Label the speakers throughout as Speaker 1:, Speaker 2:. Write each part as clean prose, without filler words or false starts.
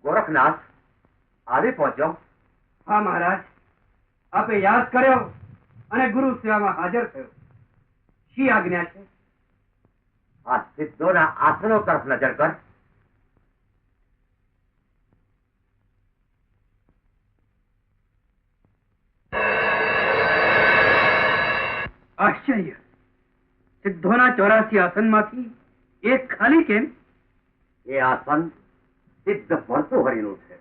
Speaker 1: गोरखनाथ आवे पहुंचो।
Speaker 2: हाँ महाराज, आपे याद कर्यो અને ગુરુ સેવામાં હાજર થયો। શી આજ્ઞા છે?
Speaker 1: આ સિદ્ધોના આસનો તરફ નજર કર।
Speaker 2: આશ્ચર્ય! સિદ્ધોના 84 આસનમાંથી એક ખાલી કેમ?
Speaker 1: એ આસન સિદ્ધ ભર્તુહરિનું છે।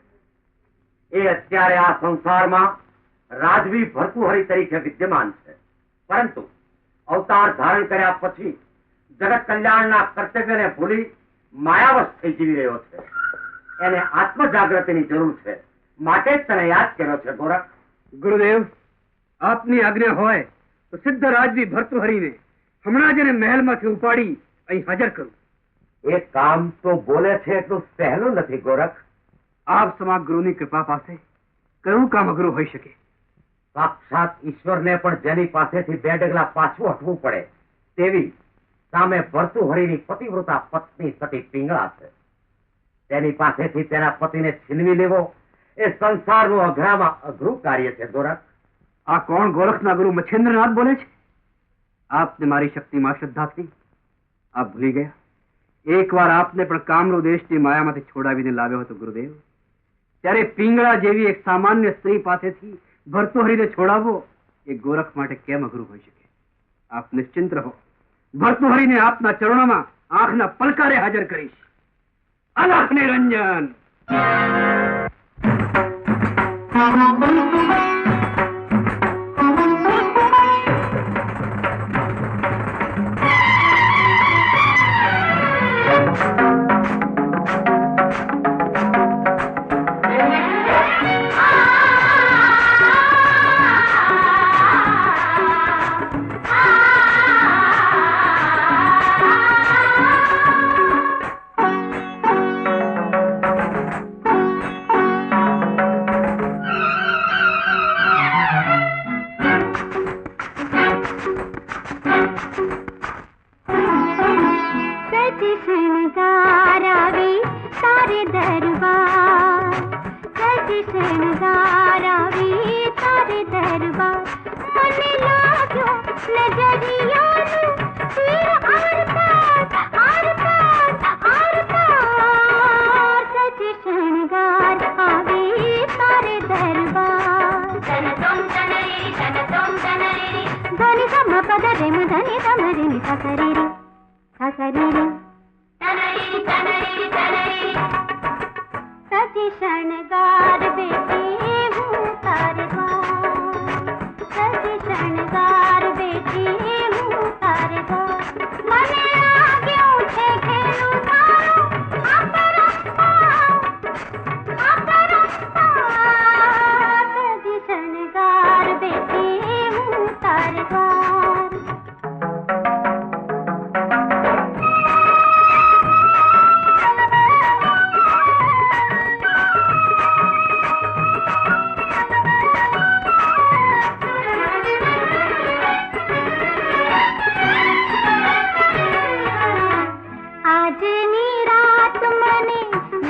Speaker 1: એ અત્યારે આ સંસારમાં રાજવી ભર્તુહરિ તરીકે વિદ્યમાન છે, પરંતુ અવતાર ધારણ કર્યા પછી જગત કલ્યાણના કર્તવ્યને ભૂલી માયાવશ થઈ જીવી રહ્યો છે। એને આત્મજાગૃતિની જરૂર છે, માટે જ તને યાદ કર્યો છે ગોરખ।
Speaker 2: ગુરુદેવ, આપની આજ્ઞા હોય તો સિદ્ધ રાજવી ભર્તુહરિને હમણાં જ એને મહેલમાંથી ઉપાડી અહીં હાજર કરું।
Speaker 1: એ કામ તો બોલે છે એટલું સહેલું નથી ગોરખ।
Speaker 2: આપ સમા ગુરુની કૃપા પાસે કયું કામ અઘરું હોઈ શકે?
Speaker 1: સાક્ષાત ઈશ્વરને પણ જેની પાસેથી 2 ડગલા પાછું હટવું પડે તેવી સામે ભર્તુહરિની પતિવ્રતા પત્ની સતી પિંગળા છે। તેની પાસેથી તેના પતિને છીનવી લેવો એ સંસારનું અઘરામાં અઘરું કાર્ય છે ગોરખ।
Speaker 2: આ કોણ ગોરખના ગુરુ મચ્છેન્દ્રનાથ બોલે છે? આપને મારી શક્તિમાં શ્રદ્ધા હતી, આપ ભૂલી ગયા। એકવાર આપને પણ કામરૂ દેશની માયામાંથી છોડાવીને લાવ્યો હતો ગુરુદેવ। ત્યારે પિંગળા જેવી એક સામાન્ય સ્ત્રી પાસેથી ભર્તુહરિને છોડાવવો એ ગોરખ માટે કેમ અઘરું હોઈ શકે? આપ નિશ્ચિંત રહો, ભર્તુહરિને આપના ચરણોમાં આંખના પલકારે હાજર કરીશ। અલખ નિરંજન!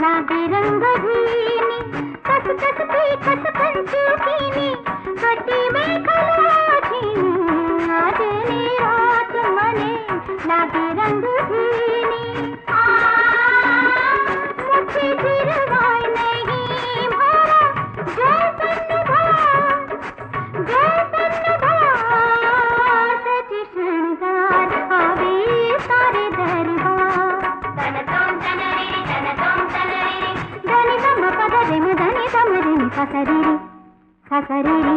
Speaker 3: लागे रंग भीनी कस कस पी कस कंचू कीनी कटी में खलाछीनी आजनी रात मने लागे रंग भीनी मुझे जिरवाय नहीं भरा जैसन सच श्रृंगार आवे सारे दरबार धनि गम पद रिम धनि गम रिम ससरिरी ससरिरी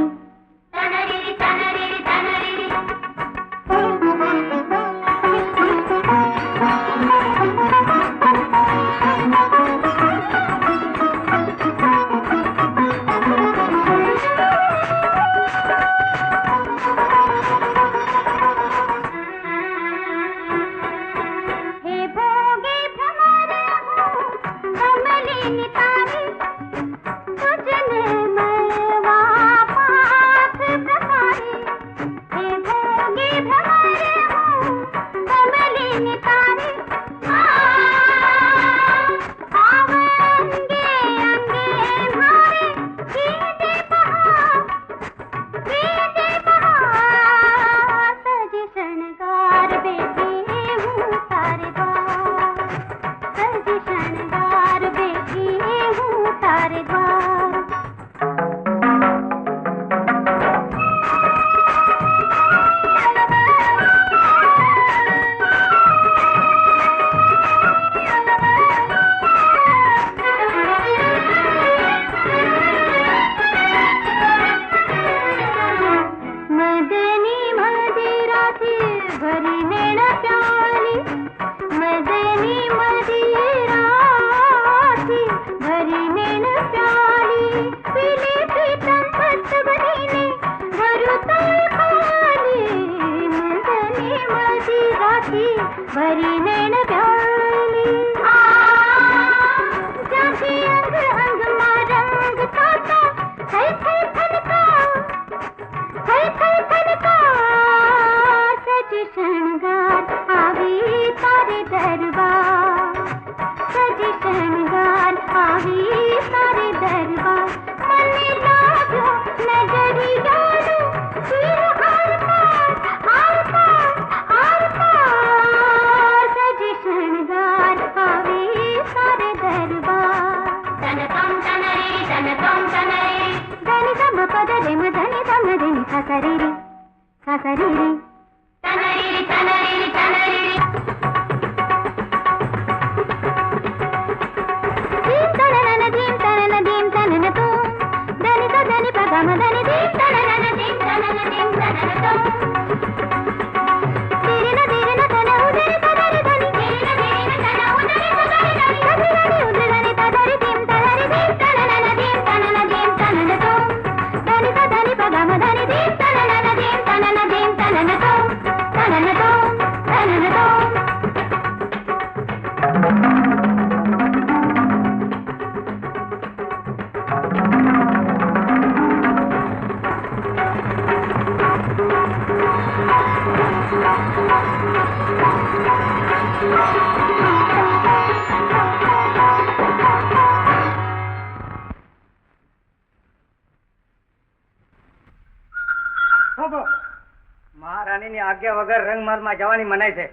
Speaker 4: મહારાણીની આજ્ઞા વગર રંગમહલમાં જવાની મનાઈ છે.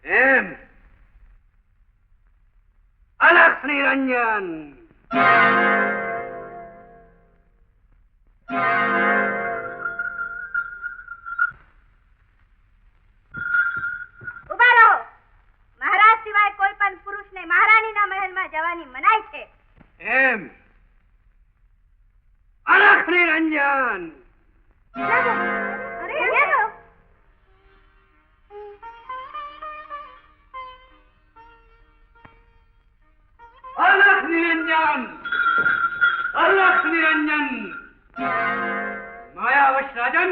Speaker 2: એમ અલખ નિરંજન
Speaker 3: ઉભા રહો. મહારાજ સિવાય કોઈ પણ પુરુષને મહારાણીના મહેલમાં જવાની મનાઈ છે.
Speaker 2: એમ અલખ નિરંજન અલખ નિરંજન અલખ નિરંજન માયાવશ રાજન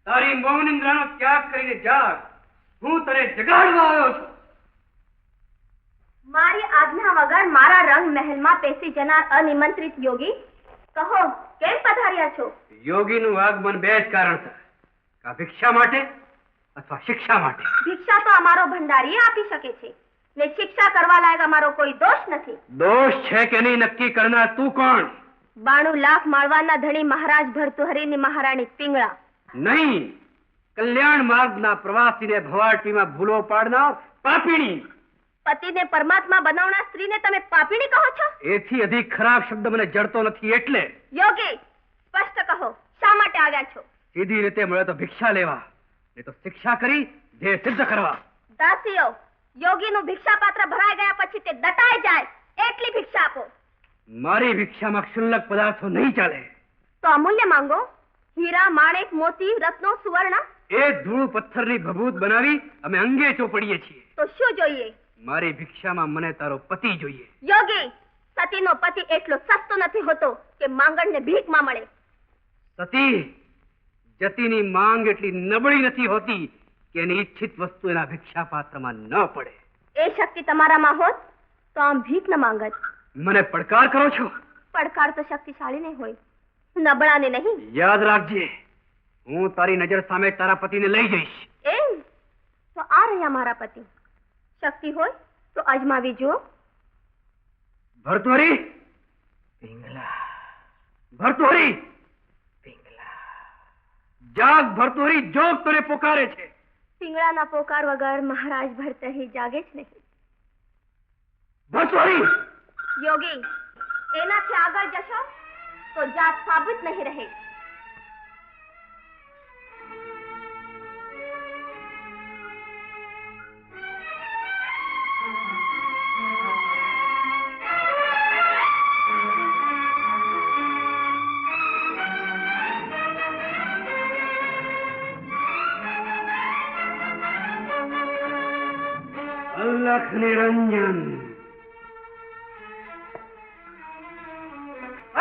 Speaker 2: તારી મૌન નિંદ્રાનો ત્યાગ કરીને જાગ. હું તને જગાડવા આવ્યો છું.
Speaker 3: મારી આજ્ઞા વગર મારા રંગ મહેલમાં પેસી જનાર અનિમંત્રિત યોગી, કહો કેમ પધાર્યા છો?
Speaker 2: યોગીનું આગમન બે જ કારણસર, કા ભિક્ષા માટે અથવા શિક્ષા માટે.
Speaker 3: ભિક્ષા તો અમારો ભંડારી આપી શકે છે, ને શિક્ષા કરવા લાયક અમારો કોઈ દોષ નથી.
Speaker 2: દોષ છે કે નહીં નક્કી કરનાર તું કોણ?
Speaker 3: 92 લાખ માળવાના ધણી મહારાજ ભર્તુહરીની મહારાણી પિંગળા.
Speaker 2: નહીં, કલ્યાણ માર્ગના પ્રવાસીને ભવાટીમાં ભૂલો પાડનાર પાપીણી.
Speaker 3: પતિને પરમાત્મા બનાવનાર સ્ત્રીને તમે પાપીણી કહો છો?
Speaker 2: એથી અધિક ખરાબ શબ્દ મને જડતો નથી. એટલે
Speaker 3: યોગી, સ્પષ્ટ કહો, શા માટે આવ્યા છો?
Speaker 2: સીધી રીતે મળે તો ભિક્ષા લેવા, નહીં તો શિક્ષા કરી ધ્યેય સિદ્ધ કરવા.
Speaker 3: દાસીઓ, યોગીનું ભિક્ષા પાત્ર ભરાઈ ગયા પછી તે દટાઈ જાય એટલી ભિક્ષા આપો.
Speaker 2: મારી ભિક્ષામાં ક્ષુલ્લક પદાર્થો નહીં ચાલે.
Speaker 3: તો અમૂલ્ય માંગો. હીરા, માણેક, મોતી, રત્નો, સુવર્ણ.
Speaker 2: એ ધૂળ પથ્થરની ભભૂત બનાવી અમે અંગે ચોપડીએ છીએ.
Speaker 3: તો શું જોઈએ?
Speaker 2: મારી ભિક્ષામાં મને તારો પતિ જોઈએ.
Speaker 3: યોગી, સતીનો પતિ એટલો સસ્તો નથી હોતો કે માંગણને ભીખમાં મળે.
Speaker 2: સતી, જતીની માંગ એટલી નબળી નથી હોતી કે એની ઈચ્છિત વસ્તુ એના ભિક્ષા પાત્રમાં ન પડે.
Speaker 3: એ શક્તિ તમારામાં હોત તો આમ ભીખ ન માંગત.
Speaker 2: મને પડકાર કરો છો?
Speaker 3: પડકાર તો શક્તિશાળી નહીં હોય, નબળાને નહીં.
Speaker 2: યાદ રાખજે, હું તારી નજર સામે તારા પતિને લઈ જઈશ.
Speaker 3: એમ તો આ રહ્યા મારા પતિ. શક્તિ હોય તો અજમાવી જુઓ.
Speaker 2: ભર્તુહરી, પિંગલા. ભર્તુહરી, પિંગલા. જાગ ભર્તુહરી, જોગ તને પોકારે છે.
Speaker 3: પિંગળાના પોકાર વગર મહારાજ ભર્તરી જાગે જ નહીં.
Speaker 2: ભર્તુહરી!
Speaker 3: યોગી, એનાથી આગળ જશો તો જાત સાબિત નહીં રહે.
Speaker 2: અલખ નિરંજન,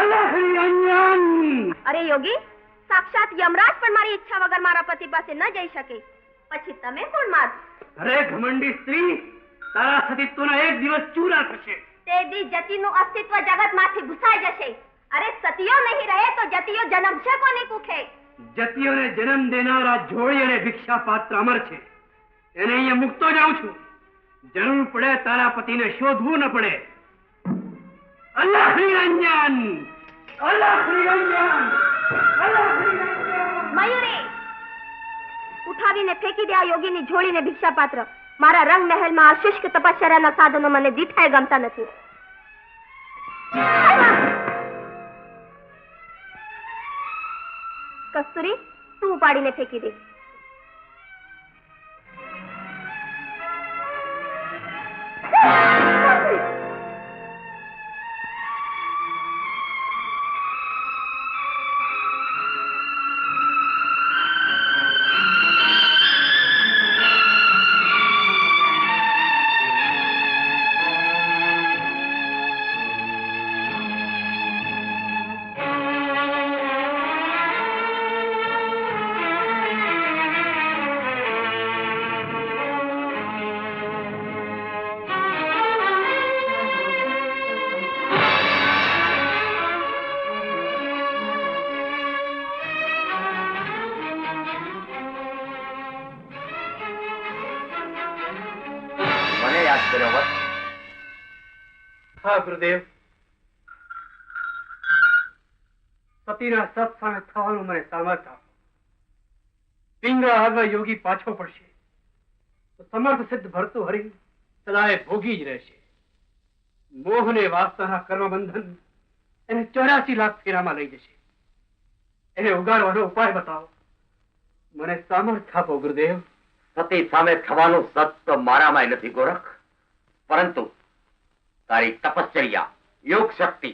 Speaker 2: અલખ નિરંજન.
Speaker 3: અરે યોગી, સાક્ષાત યમરાજ પણ મારી ઈચ્છા વગર મારા પતિ પાસે ન જઈ શકે, પછી તમે કોણ માત?
Speaker 2: અરે ઘમંડી સ્ત્રી, તારા સતીત્વના એક દિવસ ચૂરા થશે.
Speaker 3: તે દી જતીનું અસ્તિત્વ જગતમાંથી ભૂસાઈ જશે. અરે સતીઓ નહીં રહે તો જતીઓ જન્મશે કોની કુખે?
Speaker 2: જતીઓને જન્મ દેનારા જોડી અને ભિક્ષા પાત્ર અમર છે. એને અહીંયા મૂકતો જાઉં છું. જરૂર પડે તારા પતિને શોધવું ન પડે. અલખ નિરંજન, અલખ નિરંજન, અલખ નિરંજન.
Speaker 3: મયુરી, ઉઠાવીને ફેંકી દે આ યોગીની જોડીને ભિક્ષા પાત્ર. મારા રંગ મહેલમાં આ શુષ્ક તપશ્ચર્યાના સાધનો મને દીઠાય ગમતા નથી. કસ્તુરી, તું ઉપાડીને ફેંકી દે.
Speaker 2: હા ગુરુદેવ, સતીના સત સામે થવાનું મને સામર્થ આપો. પિંગળા હવે યોગી પાછો પડશે તો સમર્થ સિદ્ધ ભર્તુહરી સદાય ભોગી જ રહેશે. મોહને વાસનાના કર્મબંધન એને 84 લાખ ફેરામાં લઈ જશે. એને ઉગાડવાનો ઉપાય બતાવો. મને સામર્થ આપો ગુરુદેવ.
Speaker 1: સતી સામે થવાનું સત તો મારામાં નથી ગોરખ, પરંતુ તારી તપશ્ચર્યા, યોગ શક્તિ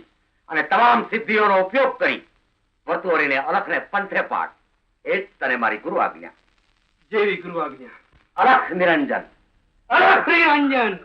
Speaker 1: અને તમામ સિદ્ધિઓનો ઉપયોગ કરી ભર્તુહરીને અલખને પંથે પાડ, એ જ તને મારી ગુરુ આજ્ઞા.
Speaker 2: જેવી ગુરુ આજ્ઞા.
Speaker 1: અલખ નિરંજન,
Speaker 2: અલખ નિરંજન.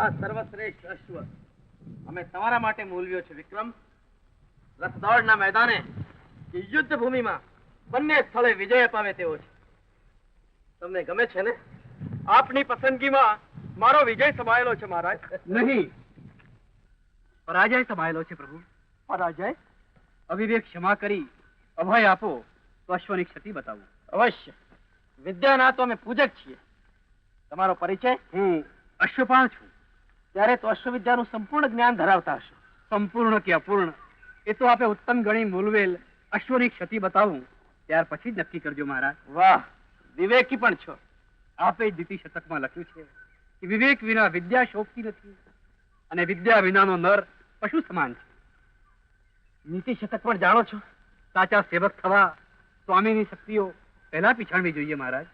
Speaker 2: આ સર્વશ્રેષ્ઠ અશ્વ અમે તમારા માટે મૂલવ્યો છે વિક્રમ. રસદોડના મેદાને કે યુદ્ધ ભૂમિમાં બંને સ્થળે વિજય અપાવે તેવો છે. તમને ગમે છે ને? આપની પસંદગીમાં મારો વિજય સમાયેલો છે મહારાજ. નહીં, પરાજય સમાયેલો છે પ્રભુ. પરાજય? અવિવેક ક્ષમા કરી અભય આપો તો અશ્વની ક્ષતિ બતાવું. અવશ્ય. વિદ્યાના તો અમે પૂજક છીએ. તમારો પરિચય? હું અશ્વપાળ છું. ત્યારે તો અશ્વવિદ્યાનું સંપૂર્ણ જ્ઞાન ધરાવતા હશો. સંપૂર્ણ કે અપૂર્ણ એ તો આપે ઉત્તમ ગણી મૂલવેલ અશ્વની ક્ષતિ બતાવું ત્યાર પછી જ નક્કી કરજો મહારાજ. વાહ, વિવેકી પણ છો. આપે નીતિ શતકમાં લખ્યું છે કે વિવેક વિના વિદ્યા શોભતી નથી અને વિદ્યા વિનાનો નર પશુ સમાન છે. નીતિ શતક પણ જાણો છો? સાચા સેવક થવા સ્વામીની શક્તિઓ પહેલા પીછાણવી જોઈએ મહારાજ.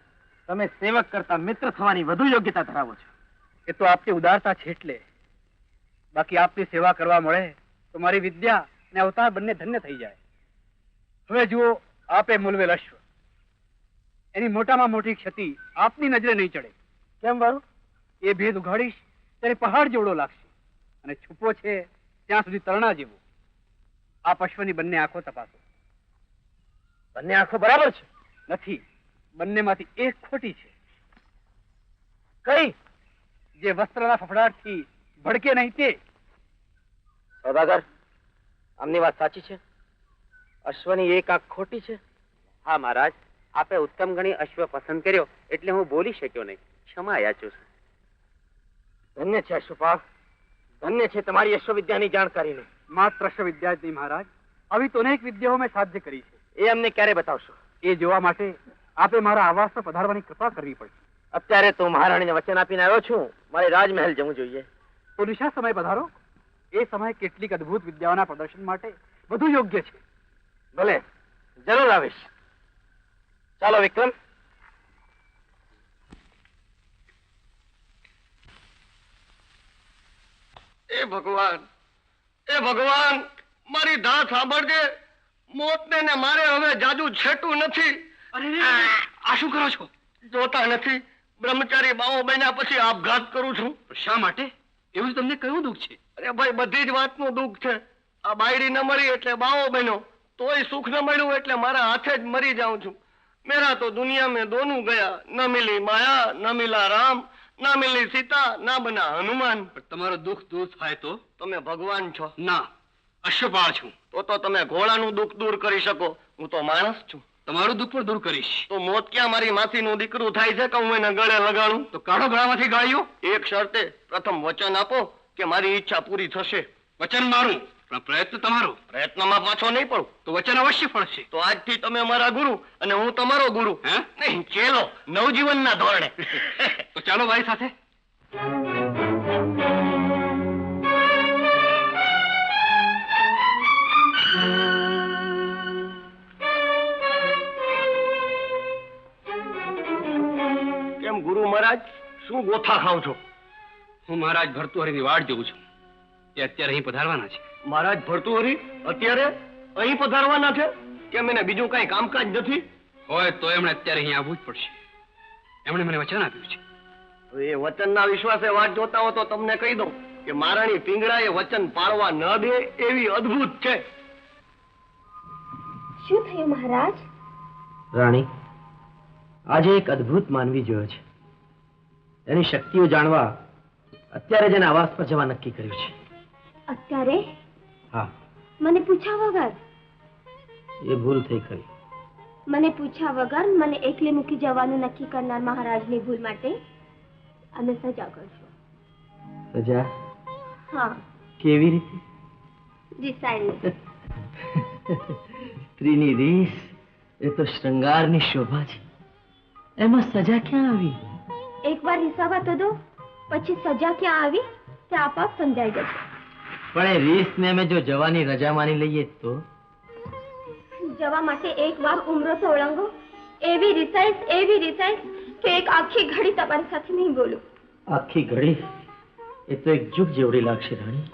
Speaker 2: તમે સેવક કરતા મિત્ર થવાની વધુ યોગ્યતા ધરાવો છો. એ તો આપની ઉદારતા છે એટલે. બાકી આપની સેવા કરવા મળે તો મારી વિદ્યા અને અવતાર બંને ધન્ય થઈ જાય. હવે જુઓ, આપે મૂલવેલ અશ્વ, એની મોટામાં મોટી ક્ષતિ આપની નજરે નહીં ચડે. કેમ વારું? એ ભેદ ઉઘાડીશ ત્યારે પહાડ જેવડો લાગશે અને છુપો છે ત્યાં સુધી તરણા જેવો. આ અશ્વની બંને આંખો તપાસો. બંને આંખો બરાબર છે? નથી, બંનેમાંથી એક ખોટી છે. કઈ? જે વસ્ત્રના ફફડાટથી ભડકે નહીં તે. સૌદાગર, આમની વાત સાચી છે? અશ્વની એક આંખ ખોટી છે?
Speaker 1: હા મહારાજ, આપે ઉત્તમ ગણી અશ્વ પસંદ કર્યો એટલે હું બોલી શક્યો નહીં. ક્ષમા યાચું છું.
Speaker 2: ધન્ય છે અશ્વપાળ, ધન્ય છે તમારી અશ્વવિદ્યાની જાણકારીને. માત્ર અશ્વવિદ્યા જ નહીં મહારાજ, આવી તો અનેક વિદ્યાઓ મેં સાધ્ય કરી છે. એ અમને ક્યારે બતાવશો? એ જોવા માટે આપે મારા આવાસ પર પધારવાની કૃપા કરવી પડશે. અત્યારે તો મહારાણીને વચન આપીને આવ્યો છું, મારે રાજમહેલ જવું જોઈએ. તો નિશા સમય પધારો. એ સમય કેટલીક અદ્ભુત વિદ્યાઓના પ્રદર્શન માટે વધુ યોગ્ય છે. ભલે, જરૂર આવીશ. ચાલો વિક્રમ.
Speaker 5: એ ભગવાન, એ ભગવાન, મારી ધા સાંભળજે. મોતને ને મારે હવે જાજુ છેટું નથી.
Speaker 2: આ શું કરો છો?
Speaker 5: જોતા નથી? બ્રહ્મચારી બાવો બન્યા પછી આપઘાત કરું છું.
Speaker 2: શા માટે? એવું તમને કયું દુઃખ છે?
Speaker 5: અરે ભાઈ, બધી જ વાતનું દુઃખ છે. આ બાયડી ન મરી એટલે બાવો બન્યો, તોય સુખ ન મળ્યું એટલે મારા હાથે જ મરી જાઉં છું. મેરા તો દુનિયા મેં દોનું ગયા, ન મિલી માયા, ન મિલા રામ, ના મિલી સીતા, ના બના હનુમાન.
Speaker 2: તમારો દુઃખ દૂર થાય તો?
Speaker 5: તમે ભગવાન છો?
Speaker 2: ના, અશ્વપાળ છું.
Speaker 5: તો તમે ઘોડાનું દુઃખ દૂર કરી શકો. હું તો માણસ છું.
Speaker 2: તમારું દુઃખ પણ દૂર કરીશ.
Speaker 5: તો મોત ક્યાં મારી માસીનું દીકરું થાય છે કે હું એને ગળે લગાડું?
Speaker 2: તો કાઢો ગળામાંથી ગાળીઓ.
Speaker 5: એક શરતે, પ્રથમ વચન આપો કે મારી ઈચ્છા પૂરી થશે.
Speaker 2: વચન મારું, પણ પ્રયત્ન તમારો.
Speaker 5: પ્રયત્નમાં પાછો નહીં પડું
Speaker 2: તો વચન અવશ્ય ફળશે.
Speaker 5: તો આજથી તમે મારા ગુરુ અને હું તમારો ગુરુ.
Speaker 2: હે?
Speaker 5: નહીં, ચેલો, નવજીવનના ધોરણે.
Speaker 2: તો ચાલો મારી સાથે.
Speaker 5: કેમ ગુરુ મહારાજ, શું ગોથા ખાવ છો?
Speaker 2: હું મહારાજ ભર્તુહરીની વાટ જોઉં છું. એ અત્યારે અહીં પધારવાના છે.
Speaker 5: મહારાજ ભર્તુહરી અત્યારે અહીં પધારવાના છે? કેમ એને બીજું કઈ કામકાજ નથી?
Speaker 2: હોય તો એમણે અત્યારે અહીં આવવું જ પડશે. એમણે મને વચન આપ્યું છે.
Speaker 5: એ વચનના વિશ્વાસે વાટ જોતા હો તો તમને કહી દઉં કે મહારાણી પિંગળાએ વચન પાળવા ન દે એવી અદ્ભુત છે.
Speaker 3: શું થયું મહારાજ?
Speaker 6: રાણી, આજે એક અદ્ભુત માનવી જોયો છે. એની શક્તિઓ જાણવા અત્યારે જ એના આવાસ પર જવા નક્કી કર્યું છે.
Speaker 3: અત્યારે?
Speaker 6: હા.
Speaker 3: મને પૂછ્યા વગર?
Speaker 6: એ ભૂલ થઈ ખરી.
Speaker 3: મને પૂછ્યા વગર મને એકલી મૂકી જવાનું નક્કી કરનાર મહારાજની ભૂલ માટે અમે સજા કરશો.
Speaker 6: સજા?
Speaker 3: હા.
Speaker 6: કેવી રીતે?
Speaker 3: ડિસાઈડ.
Speaker 6: સ્ત્રીની રીસ એ તો શૃંગારની શોભા છે. એમાં સજા ક્યાં આવી?
Speaker 3: એકવાર રિસાવા તો દો, પછી સજા ક્યાં આવી તે આપઆપ સમજાઈ જશે.
Speaker 6: પણ એ રીસને અમે જો જવાની રજા માની લઈએ તો?
Speaker 3: જવા માટે એકવાર ઉમરો તો ઓળંગો. એવી રિસાઈસ કે એક આખી ઘડી તમારી સાથે નહીં બોલું.
Speaker 6: આખી ઘડી? એ તો એક જુગ જેવડી લાગશે રાણી.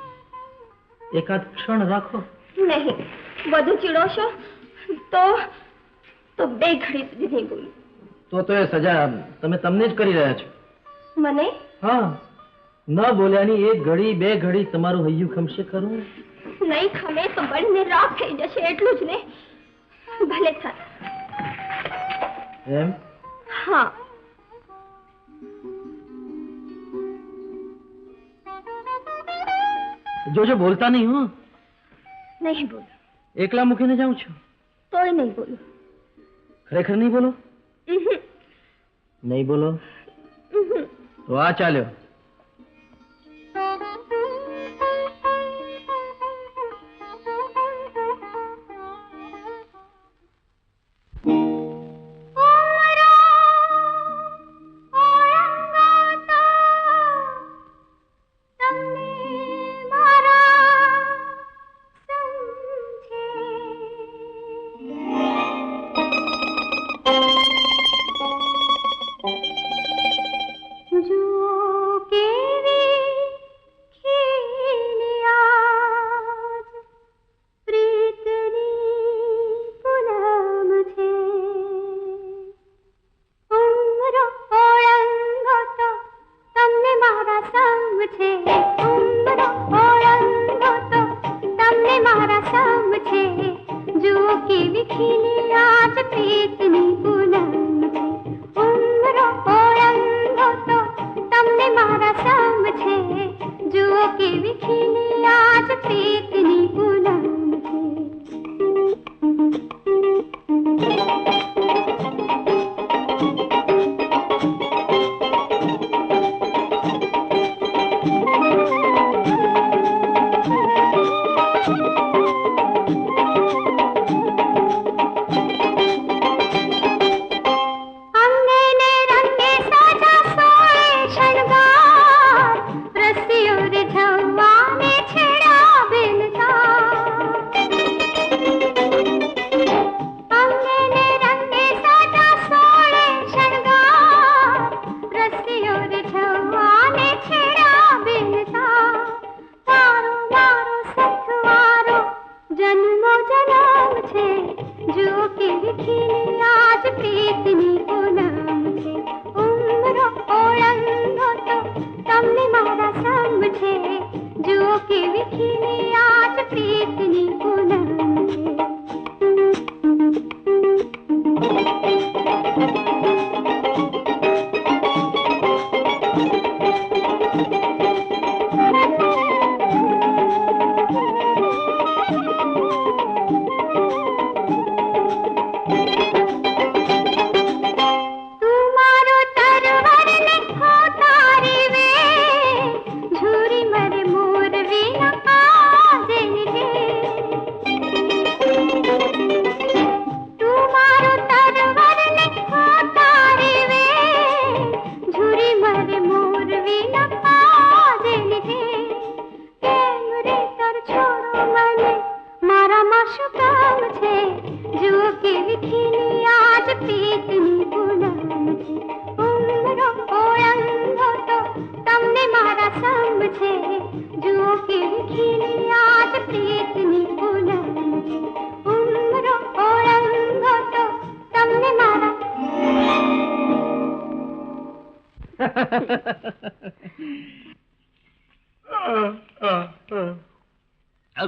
Speaker 6: એકાદ ક્ષણ રાખો.
Speaker 3: નહીં, વધુ ચીડોશો તો બે ઘડી સુધી નહીં બોલું.
Speaker 6: તો એ સજા તમે તમને જ કરી રહ્યા છો.
Speaker 3: મને?
Speaker 6: હા, ન બોલ્યાની એક ઘડી બે ઘડી તમારું હૈયું ખમશે ખરું?
Speaker 3: નહીં ખમે તો બળીને રાખ થઈ જશે, એટલું જ ને. ભલે થાય.
Speaker 6: એમ?
Speaker 3: હા.
Speaker 6: જોજો બોલતા નહીં હો.
Speaker 3: નહીં બોલું.
Speaker 6: એકલા મૂકીને જાઉં છું.
Speaker 3: તોય નહીં બોલું.
Speaker 6: ખરેખર નહીં બોલો?
Speaker 3: ઉહું.
Speaker 6: નહીં બોલો
Speaker 3: ઉહું.
Speaker 6: તો આ ચાલ્યો.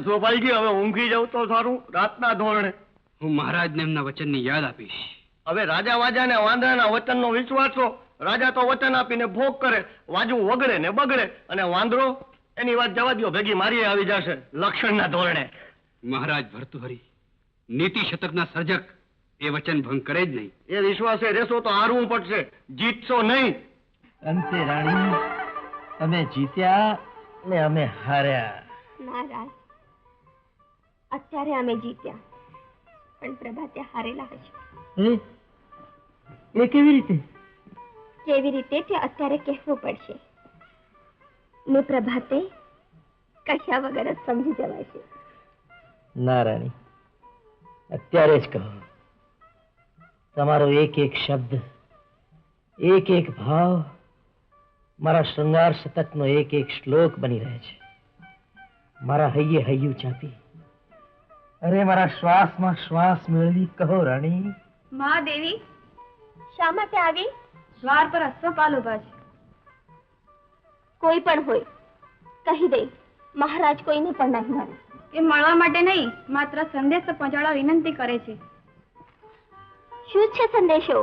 Speaker 5: સોપાલજી હવે ઊંઘી જાવ તો સારું, રાતના ધોરણે.
Speaker 2: હું મહારાજને એમના વચનની યાદ આપીશ.
Speaker 5: હવે રાજા વાજાને વાંદરાના વચનનો વિશ્વાસ છો. રાજા તો વચન આપીને ભોગ કરે, વાજું વગડે ને બગડે, અને વાંદરો એની વાત જવા દ્યો, ભેગી મારી આવી જશે લક્ષણના ધોરણે.
Speaker 2: મહારાજ ભર્તુહરી નીતિ શતકના સર્જક એ વચન ભંગ કરે જ નહીં.
Speaker 5: એ વિશ્વાસે રહેશો તો હારવું પડશે, જીતશો નહીં.
Speaker 6: અંતે રાણી તમે જીત્યા ને અમે હાર્યા.
Speaker 3: મહારાજ, અત્યારે અમે જીત્યા, પણ પ્રભાતે હારેલા હશે.
Speaker 6: એ કેવી રીતે?
Speaker 3: કેવી રીતે તે અત્યારે કહેવું પડશે ને પ્રભાતે કશા વગર જ સમજી જવાશે.
Speaker 6: ના રાણી, અત્યારે જ કહો. તમારો એક એક શબ્દ, એક એક ભાવ મારા શૃંગાર શતકનો એક એક શ્લોક બની રહે છે. મારા હૈયે હૈયું ચાપી, અરે મારા શ્વાસમાં શ્વાસ મેળવી કહો રાણી.
Speaker 3: કોઈ પણ હોય કહી દે, મહારાજ કોઈને પણ નહીં મારે.
Speaker 7: એ મળવા માટે નહીં, માત્ર સંદેશો પહોંચાડવા વિનંતી કરે છે.
Speaker 3: શું છે સંદેશો?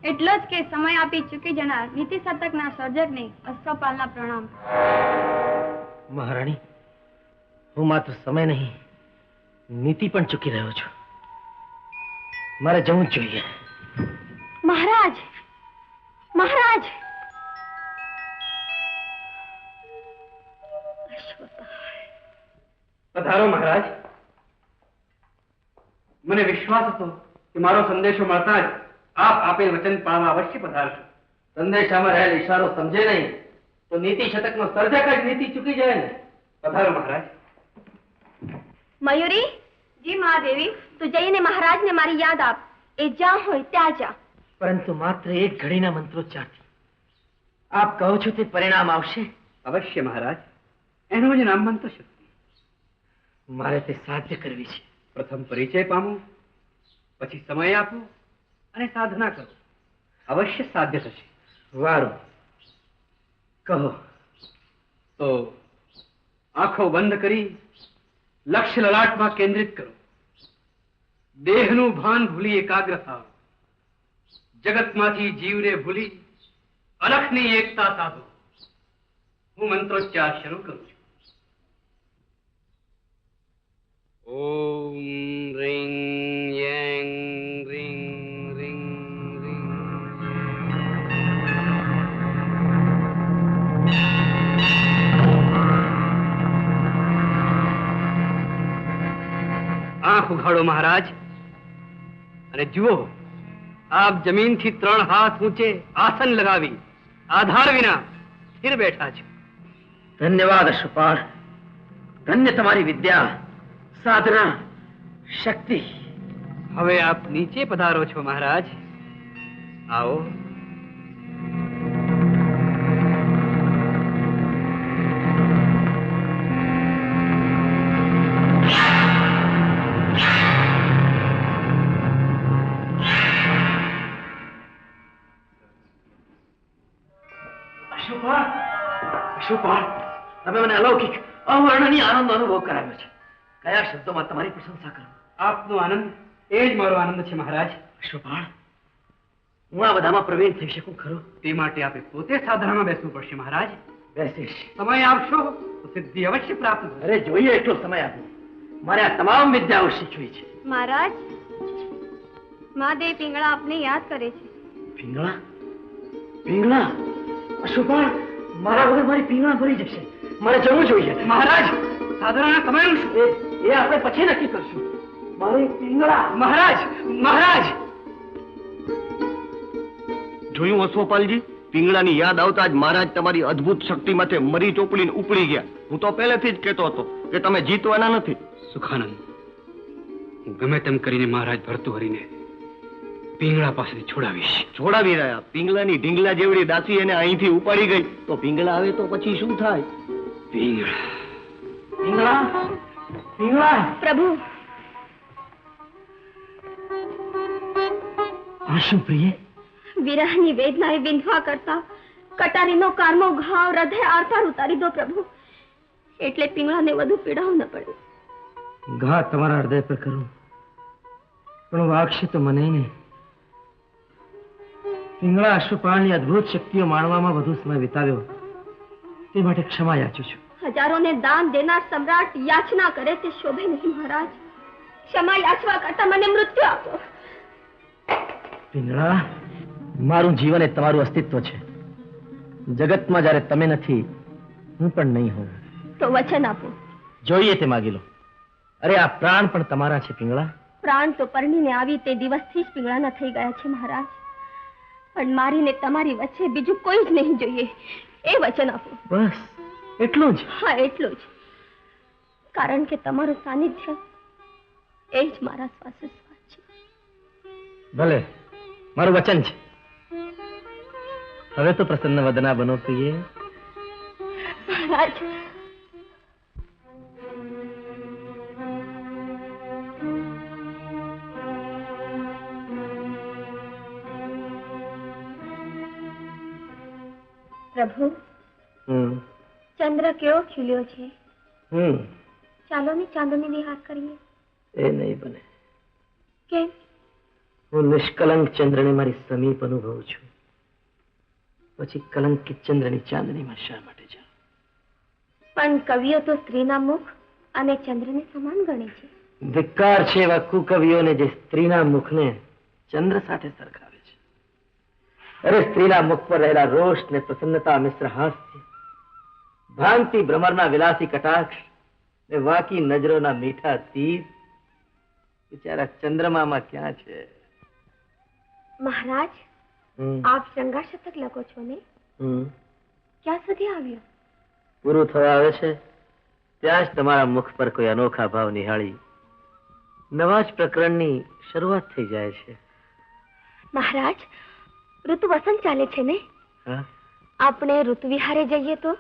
Speaker 7: એટલો જ કે સમય આપી ચૂકી જનાર નીતિ શતકના સર્જકને અશ્વપાલના પ્રણામ.
Speaker 6: મહારાણી, હું માત્ર સમય નહીં, નીતિ પણ ચૂકી રહ્યો છું. મારે જવું જ જોઈએ.
Speaker 3: મહારાજ, મહારાજ!
Speaker 2: પધારો મહારાજ. મને વિશ્વાસ હતો કે મારો સંદેશો મળતા જ આપ આપેલ વચન પાળવા અવશ્ય પધારશો. સંદેશામાં રહેલ ઈશારો સમજે નહીં તો નીતિ શતકનો સર્જક જ નીતિ ચૂકી જાય ને. પધારો મહારાજ.
Speaker 3: મયુરી,
Speaker 7: જી મહાદેવી.
Speaker 3: તું જઈને મહારાજને મારી યાદ આપ. એ જ્યાં હોય ત્યાં જા.
Speaker 6: પરંતુ માત્ર એક ઘડીના મંત્રોચ્ચારથી આપ કહો છો તે પરિણામ આવશે?
Speaker 2: અવશ્ય મહારાજ. એનું જ નામ મંત્ર શક્તિ.
Speaker 6: મારે તે સાધ્ય કરવી છે.
Speaker 2: પ્રથમ પરિચય પામો, પછી સમય આપો અને સાધના કરો. અવશ્ય સાધ્ય થશે.
Speaker 6: વારું, કહો.
Speaker 2: તો આંખો બંધ કરી લક્ષ્ય લલાટમાં કેન્દ્રિત કરો. દેહનું ભાન ભૂલી એકાગ્ર થાવ. જગતમાંથી જીવને ભૂલી અલખની એકતા સાધો. હું મંત્રોચ્ચાર શરૂ કરું છું. ઓમ રીંગ યેંગ રીંગ રીંગ રીંગ. આંખ ઉઘાડો મહારાજ અને જુઓ, આપ જમીનથી 3 હાથ ઊંચે આસન લગાવી આધાર વિના સ્થિર બેઠા છો.
Speaker 6: ધન્યવાદ અશ્વપાળ. ધન્ય તમારી વિદ્યા, સાધના, શક્તિ.
Speaker 2: હવે આપ નીચે પધારો છો મહારાજ. આવો.
Speaker 6: અશ્વપાળ, તમે મને અલૌકિક અવર્ણનીય આનંદ અનુભવ કરાવ્યો છે. કયા શબ્દોમાં તમારી પ્રશંસા કરું?
Speaker 2: આપનો આનંદ એ જ મારો આનંદ છે મહારાજ.
Speaker 6: અશ્વપાળ, હું આ બધામાં પ્રવીણ થઈ શકું ખરો?
Speaker 2: તે માટે આપે પોતે સાધનામાં બેસવું પડશે મહારાજ.
Speaker 6: બેસીશ.
Speaker 2: સમય આપશો તો સિદ્ધિ અવશ્ય પ્રાપ્ત થશે.
Speaker 6: અરે જોઈએ એટલો સમય આપો. મારે આ તમામ વિદ્યાઓ શીખવી છે.
Speaker 7: મહારાજ, મહાદેવ પિંગળા આપને યાદ કરે છે.
Speaker 6: પિંગળા? પિંગળા? અશ્વપાળ, મારા વગર મારી પિંગળા ભરી જશે. મારે જવું જોઈએ.
Speaker 2: મહારાજ, સાધનાના સમયનું શું?
Speaker 6: એ આપણે પછી નક્કી કરશું. મારી પિંગળા.
Speaker 2: મહારાજ, મહારાજ!
Speaker 5: જોયું અશ્વપાલજી, પિંગળાની યાદ આવતા જ મહારાજ તમારી અદ્ભુત શક્તિ માથે મરી ચોપડીને ઉપડી ગયા. હું તો પહેલેથી જ કહેતો હતો કે તમે જીતવાના નથી.
Speaker 2: સુખાનંદ, હું ગમે તેમ કરીને મહારાજ ભર્તુહરીને પિંગળા પાસેથી છોડાવીશ.
Speaker 5: છોડાવી રહ્યા. પિંગળાની ઢીંગલા જેવડી દાસી એને અહીંથી ઉપાડી ગઈ તો પિંગળા આવે તો પછી શું થાય?
Speaker 2: પિંગળા,
Speaker 6: પિંગળા, પિંગળા.
Speaker 3: પ્રભુ,
Speaker 6: આ શું પ્રિય?
Speaker 3: વિરહની વેદનાએ વિંધવા કરતા કટારીનો કારમો ઘાવ હૃદય આરપાર ઉતારી દો પ્રભુ, એટલે પિંગળાને વધુ પીડાવું ન પડે.
Speaker 6: ઘા તમારા હૃદય પર કરું પણ વાગશે તો મને નહીં. પિંગળા, અશ્વપાળની અદ્ભુત શક્તિઓ માણવામાં વધુ સમય વિતાવ્યો તે માટે ક્ષમા યાચું છું.
Speaker 3: હજારોને દાન દેનાર સમ્રાટ યાચના કરે તે શોભે નહીં મહારાજ. ક્ષમા યાચવા કરતા મને મૃત્યુ આપો.
Speaker 6: પિંગળા, મારું જીવન એ તમારું અસ્તિત્વ છે. જગતમાં જ્યારે તમે નથી, હું પણ નહીં હોઉં.
Speaker 3: તો વચન આપો.
Speaker 6: જોઈએ તે માગી લો. અરે આ પ્રાણ પણ તમારા છે પિંગળા.
Speaker 3: પ્રાણ તો પરણીને આવી તે દિવસથી જ પિંગળાના થઈ ગયા છે મહારાજ, પણ મારીને તમારી વચ્ચે બીજું કોઈ જ નહીં જોઈએ. એ વચન આપો.
Speaker 6: બસ એટલું જ?
Speaker 3: હા, એટલું જ. કારણ કે તમારું સાનિધ્ય એ જ મારા શ્વાસોશ્વાસ છે.
Speaker 6: ભલે, મારું વચન છે. હવે તો પ્રસન્ન વદના બનો પ્રિય.
Speaker 3: મહારાજ, પ્રભુ, ચંદ્ર કેવો ખીલ્યો છે.
Speaker 6: હમ
Speaker 3: ચાલો ને ચાંદની વિહાર કરીએ.
Speaker 6: એ નહીં બને.
Speaker 3: કેમ?
Speaker 6: હું નિષ્કલંક ચંદ્રને મારી સમીપ અનુભવું છું, પછી કલંકિત ચંદ્રની ચાંદનીમાં શા માટે જાઉં?
Speaker 3: પણ કવિઓ તો સ્ત્રીના મુખ અને ચંદ્રને સમાન ગણે છે.
Speaker 6: ધિક્કાર છે એવા કુકવિઓને જે સ્ત્રીના મુખને ચંદ્ર સાથે સરખાવે છે. અરે સ્ત્રીના મુખ પર રહેલા રોષ ને પ્રસન્નતા મિશ્ર હાસ્ય, ભ્રાંતિ ભ્રમરના વિલાસી કટાક્ષ ને વાકી નજરોના મીઠા તીર બિચારા ચંદ્રમામાં ક્યાં છે?
Speaker 3: મહારાજ, આપ શૃંગાર શતક લખો છો ને? ક્યાં સુધી આવ્યો?
Speaker 6: પૂરું થવા આવે છે ત્યાં જ તમારા મુખ પર કોઈ અનોખા ભાવ નિહાળી નવા જ પ્રકરણની શરૂઆત થઈ જાય છે.
Speaker 3: મહારાજ, ઋતુ વસંત ચાલે છે ને?
Speaker 6: હા,
Speaker 3: આપણે ઋતુ વિહારે જઈએ તો?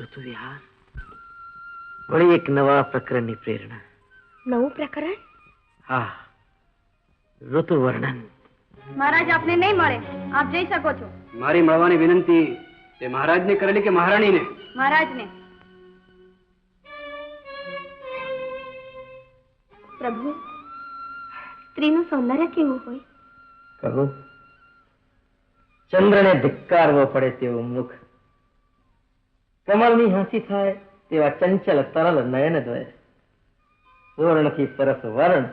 Speaker 6: ઋતુ વિહાર? વળી એક નવા પ્રકરણની પ્રેરણા.
Speaker 3: નવું પ્રકરણ?
Speaker 6: હા, ઋતુ વર્ણન.
Speaker 7: મહારાજ આપને નહીં મળે, આપ જઈ શકો છો.
Speaker 2: મારી મળવાની વિનંતી તે મહારાજને કરેલી કે મહારાણીને?
Speaker 7: મહારાજને.
Speaker 3: પ્રભુ, સ્ત્રીનું સૌંદર્ય કેવું હોય?
Speaker 6: કહું, ચંદ્રને ધિક્કારવો પડે તેવું મુખ, કમળની હાંસી થાય તેવા ચંચલ તરલ નયન દ્વય, સુવર્ણથી સરસ વર્ણ,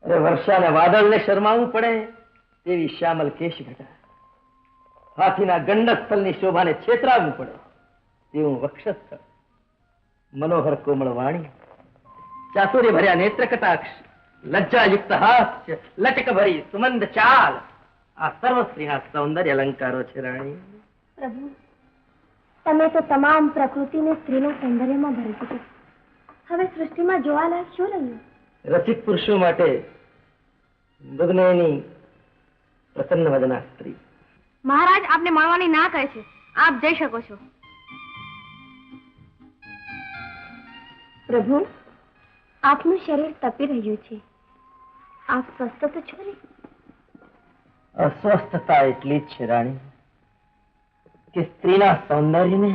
Speaker 6: અરે વર્ષાને વાદળને શરમાવવું પડે તેવી શ્યામલ કેશઘટા, હાથીના ગંડસ્થળની શોભાને છેતરાવવું પડે તેવું વક્ષસ્થળ, મનોહર કોમળ વાણી, ચાતુર્ય ભર્યા નેત્ર કટાક્ષ, લજ્જાયુક્ત હાસ્ય, લટક ભરી સુમંદ ચાલ, આ સર્વ સ્ત્રીના સૌંદર્ય અલંકારો છે રાણી.
Speaker 3: પ્રભુ, તમે તો તમામ પ્રકૃતિને સ્ત્રીના સૌંદર્યમાં ભરી દીધું. હવે સૃષ્ટિમાં જોવાલાયક શું રહ્યું?
Speaker 6: રસિક પુરુષો માટે દુગ્નયની પ્રસન્ન વદના સ્ત્રી.
Speaker 7: મહારાજ આપને મળવાની ના કહે છે, આપ જઈ શકો છો.
Speaker 3: પ્રભુ, આપનું શરીર તપી રહ્યું છે. આપ સ્વસ્થ તો છો ને?
Speaker 6: અસ્વસ્થતા એટલી જ છે રાણી કે સ્ત્રીના સૌંદર્યને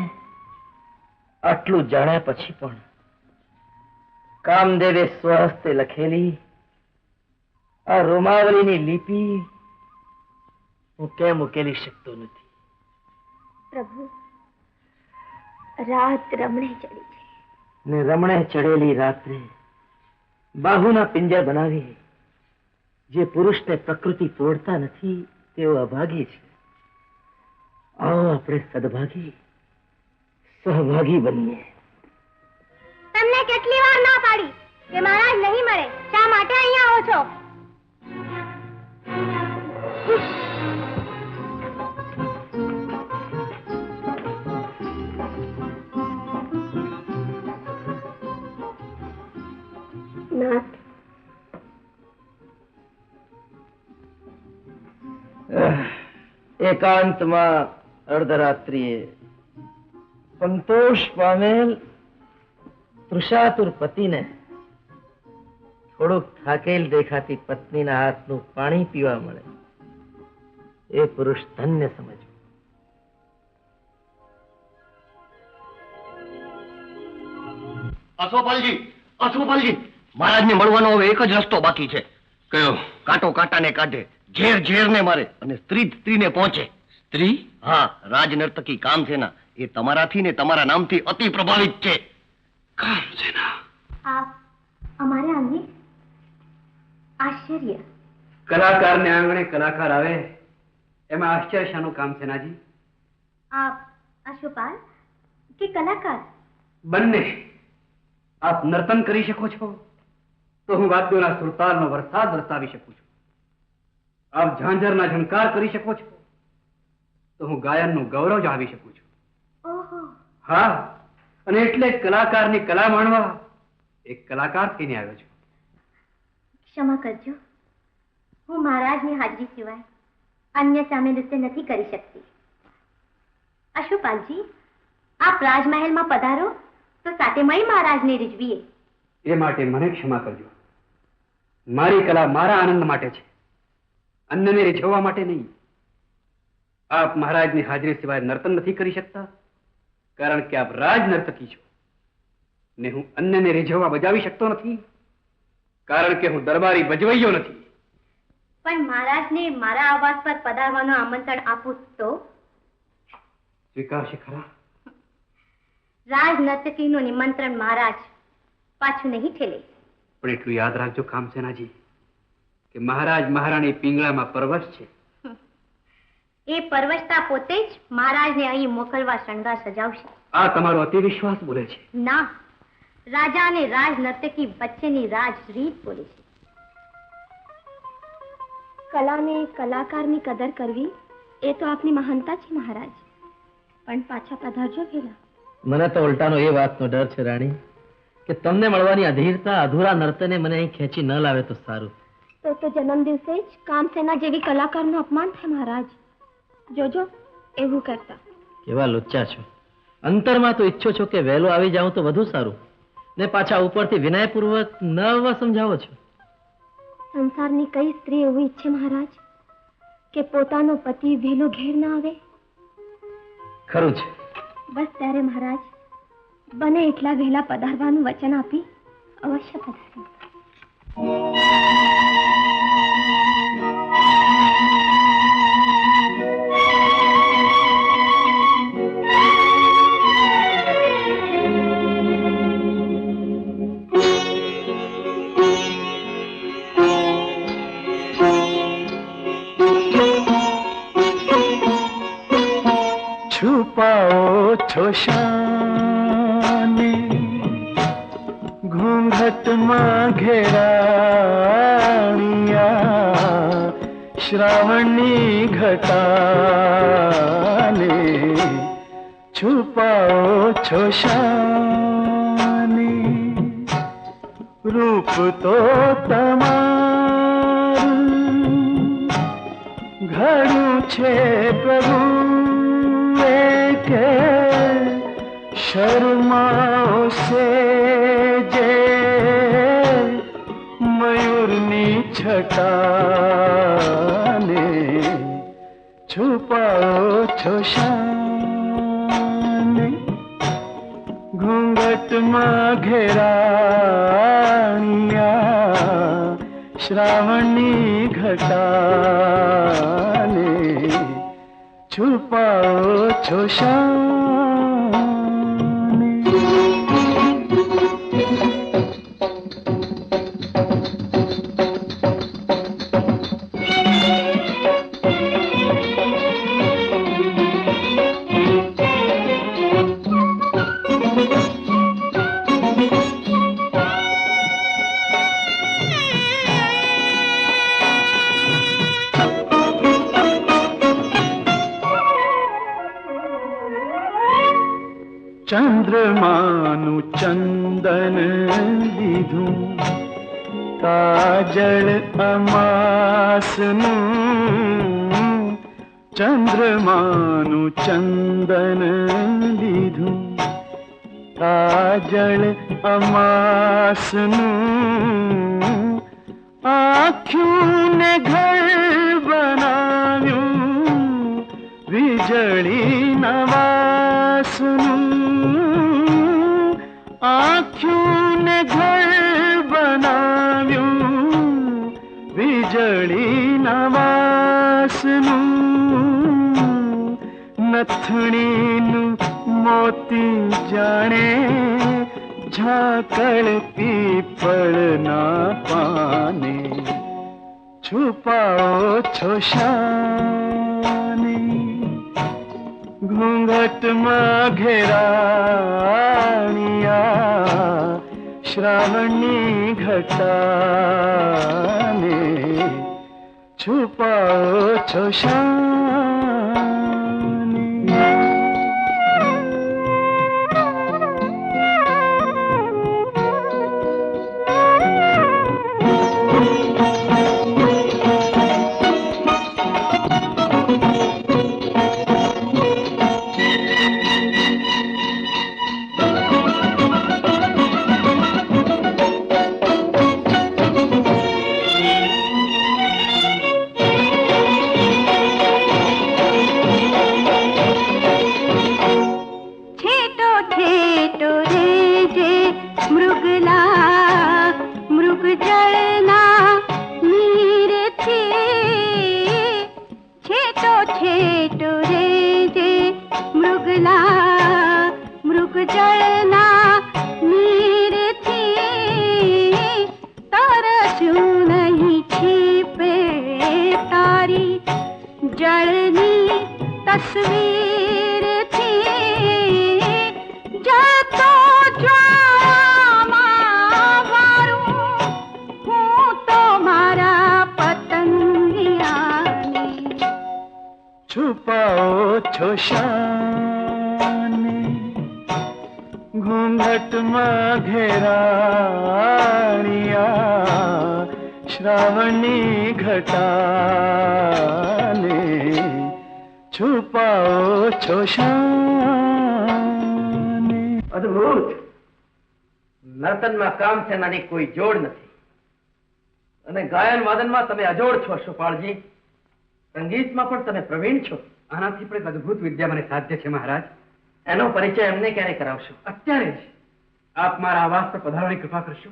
Speaker 6: આટલું જાણ્યા પછી પણ કામદેવે સ્વહસ્તે લખેલી આ રોમાવલીની લિપિ હું કેમ ઉકેલી શકતો નથી?
Speaker 3: પ્રભુ, રાત રમણે ચડી છે.
Speaker 6: ને રમણે ચડેલી રાત્રે બાહુના પિંજર બનાવી જે પુરુષને પ્રકૃતિ તોડતા નથી તેઓ અભાગી છે. આવો આપણે સદભાગી સહભાગી બનીએ.
Speaker 3: તમને કેટલી વાર ના પાડી કે મહારાજ નહીં મળે, શા માટે અહીંયા આવો છો? નાથ,
Speaker 6: એકાંતમાં અર્ધરાત્રિએ સંતોષ પામેલ તૃષાતુર પતિને થોડુંક થાકેલ દેખાતી પત્નીના હાથનું પાણી પીવા મળે એ પુરુષ ધન્ય સમજવું.
Speaker 5: અશ્વપાલજી, મહારાજને મળવાનો હવે એક જ રસ્તો બાકી છે. કયો? કાંટો કાંટાને કાઢે, ઝેર ઝેરને મારે અને સ્ત્રી સ્ત્રીને પહોંચે. સ્ત્રી? હા, રાજનર્તકી કામસેના. એ તમારાથી ને તમારા નામથી અતિ પ્રભાવિત છે.
Speaker 2: કામસેના?
Speaker 3: આપ અમારે આંગણે આશ્ચર્ય.
Speaker 2: કલાકારને આંગણે કલાકાર આવે એમાં આશ્ચર્ય શાનું? કામસેનાજી,
Speaker 3: આપ અશ્વપાલ કે કલાકાર?
Speaker 2: બંને. આપ નર્તન કરી શકો છો તો હું વાદ્યોના સુરતાલનો વરસાદ વરસાવી શકું છું. આપ ઝાંઝરના ઝંકાર કરી શકો છો તો હું ગાયનનું ગૌરવ જાળવી શકું છું.
Speaker 3: ઓહો.
Speaker 2: હા, અને એટલે કલાકારની કલા માણવા એક કલાકાર થઈને આવ્યો છું.
Speaker 3: ક્ષમા કરજો, હું મહારાજની હાજરી સિવાય અન્ય સામે નૃત્ય નથી કરી શકતી. અશ્વપાલજી, આપ રાજમહેલમાં પધારો તો સાથે મળી મહારાજને રીઝવીએ.
Speaker 2: એ માટે મને ક્ષમા કરજો. મારી કલા મારા આનંદ માટે છે, અન્યને રીઝવવા માટે નહીં. આપ મહારાજની હાજરી સિવાય નર્તન નથી કરી શકતા, કારણ કે આપ રાજ નર્તકી છો ને હું અન્યને રીઝવવા બજાવી શકતો નથી, કારણ કે હું દરબારી ભજવૈયો નથી.
Speaker 3: પણ મહારાજને મારા આવાસ પર પધારવાનું આમંત્રણ આપું તો
Speaker 2: સ્વીકારશે ખરા?
Speaker 3: રાજ નર્તકીનું નિમંત્રણ મહારાજ પાછું નહીં ઠેલે.
Speaker 2: પણ એટલું યાદ રાખજો કામસેનાજી કે મહારાજ મહારાણી પિંગળામાં પરવશ છે.
Speaker 3: એ પરવશતા પોતે જ મહારાજને અહીં મોકલવા શણગાર સજાવશે.
Speaker 2: આ તમારો અતિ વિશ્વાસ બોલે છે.
Speaker 3: ના, રાજા અને રાજ નર્તકી વચ્ચેની રાજ રીત બોલે છે. કલાને કલાકારની કદર કરવી એ તો આપની મહાનતા છે મહારાજ. પણ પાછા પધારજો ભેલા.
Speaker 6: મને તો ઉલટાનો એ વાતનો ડર છે રાણી કે તમને મળવાની અધીરતા અધૂરા નર્તને મને અહીં ખેંચી ન લાવે તો સારું.
Speaker 3: તો જન્મ દિવસે જ કામસેના જેવી કલાકારનું અપમાન થાય મહારાજ. જોજો એવું કરતા.
Speaker 6: કેવા લુચ્ચા છો! અંતરમાં તો ઈચ્છો છો કે વહેલો આવી જાઉં તો વધુ સારું, ને પાછા ઉપરથી વિનયપૂર્વક ન આવવા સમજાવો છો.
Speaker 3: સંસારની કઈ સ્ત્રી એવું ઈચ્છે મહારાજ કે પોતાનો પતિ વહેલો ઘેર ના આવે?
Speaker 6: ખરું છે.
Speaker 3: બસ ત્યારે મહારાજ બને એટલા વહેલા પધારવાનું વચન આપી અવશ્ય પધારો.
Speaker 8: છુપાઓ છો શાને ઘૂંઘટમાં ઘેરાણિયા શ્રાવણની ઘટાને છુપાઓ છો શાને રૂપ તો તમારું ઘડું છે પ્રભુ के शर्माओ से जे मयूरनी छटाने छुपाओ છો શાને ઘૂંઘટમાં ઘેરાણિયા શ્રાવણની ઘટાને છુપાઓ છો શાને ચંદ્રમાનું ચંદન લીધું કાજળ અમાસનું ચંદ્રમાનું ચંદન લીધું કાજળ અમાસનું આખ્યું ને ઘર બનાવ્યું વીજળી નવાસનું આખ્યું ને ઘર બનાવ્યું વીજળી નવાસનું નથણીનું મોતી જાણે ઝાકળ પીપળના પાને છુપાઓ છો શાને ઘૂંઘટમાં ઘેરાણિયા શ્રાવણની ઘટાને છુપાઓ છો શાને
Speaker 9: તસવીરથી જતો જ્વાળામાં વારું, હું તો મારા પતંગિયાને
Speaker 8: છુપાઓ છો શાને ઘૂંઘટમાં ઘેરાણિયા શ્રાવણની ઘટાને છુપાઓ છો શાને.
Speaker 2: અદ્ભુત. નર્તનમાં કામ સેનાની કોઈ જોડ નથી અને ગાયન વાદનમાં તમે અજોડ છો અશ્વપાળજી. સંગીતમાં પણ તમે પ્રવીણ છો. આનાથી પણ એક અદ્ભુત વિદ્યા મને સાધ્ય છે મહારાજ. એનો પરિચય એમને ક્યારે કરાવશો? અત્યારે જ. આપ મારા આવાસ પર પધારવાની કૃપા કરશો?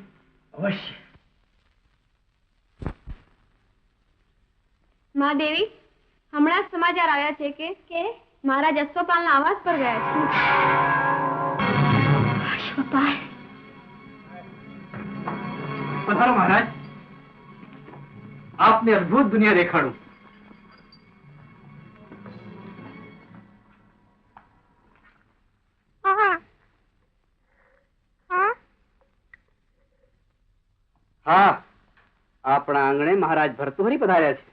Speaker 2: અવશ્ય.
Speaker 7: મહાદેવી, હમણાં જ સમાચાર આવ્યા છે કે મહારાજ અશ્વપાલના આવાસ પર ગયા છે.
Speaker 3: અશ્વપાલ,
Speaker 2: પધારો મહારાજ. આપને અદ્ભુત દુનિયા દેખાડું. હા, આપણા આંગણે મહારાજ ભર્તુહરી પધાર્યા છે.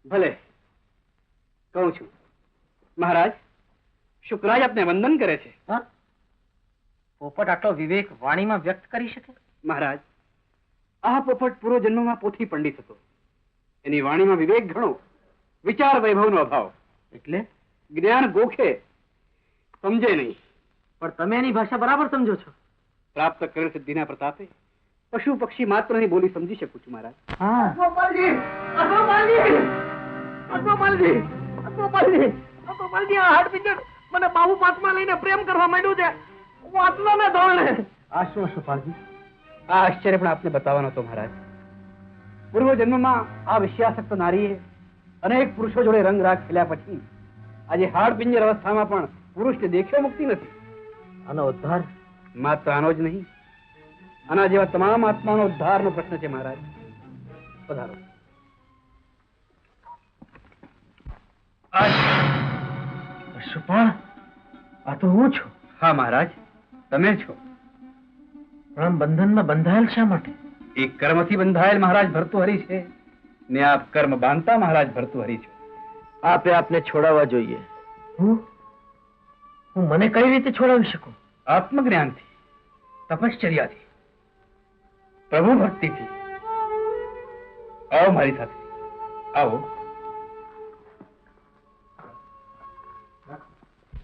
Speaker 2: ભલે, કહું છું. મહારાજ, શુક્રાજ આપને વંદન કરે છે.
Speaker 6: પોપટ આટલો વિવેક વાણીમાં વ્યક્ત કરી શકે?
Speaker 2: મહારાજ, આ પોપટ પૂર્વ જન્મમાં પોથી પંડિત હતો. એની વાણીમાં વિવેક ઘણો, વિચાર વૈભવનો અભાવ. એટલે જ્ઞાન ગોખે, સમજે નહીં. પણ તમે એની ભાષા બરાબર સમજો છો. પ્રાપ્ત કરેલ સિદ્ધિના પ્રતાપે પશુ પક્ષી માત્રની બોલી સમજી શકું છું મહારાજ.
Speaker 5: મને બાહુ પાસમાં લઈને પ્રેમ કરવા માંડ્યું છે. વાતનો ને ધોરણે.
Speaker 2: આ શું અશ્વપાલજી? આ આશ્ચર્ય પણ આપને બતાવવાનો હતો મહારાજ. પૂર્વ જન્મમાં આ વિષયાસક્ત નારીએ અનેક પુરુષો જોડે રંગ રાગ ખેલ્યા પછી આજે હાડપિંજર અવસ્થામાં પણ પુરુષને દેખ્યો મુક્તિ નથી. આનો ઉદ્ધાર માત્ર આનો જ નહીં, આના જેવા તમામ આત્માનો ઉદ્ધારનો પ્રશ્ન છે મહારાજ. પધારો.
Speaker 6: અશ્વપાલ, આ તો હું છું.
Speaker 2: હા મહારાજ, તમે છો.
Speaker 6: પણ બંધનમાં બંધાયેલ શા માટે?
Speaker 2: એ કર્મથી બંધાયેલ મહારાજ ભર્તુહરી છે ને આપ કર્મ બાંધતા મહારાજ ભર્તુહરી છો.
Speaker 6: આપને છોડાવવા જોઈએ. હું મને કઈ રીતે છોડાવી શકું?
Speaker 2: આત્મજ્ઞાનથી, તપશ્ચર્યાથી, પ્રભુ ભક્તિથી. આવો મારી સાથે, આવો.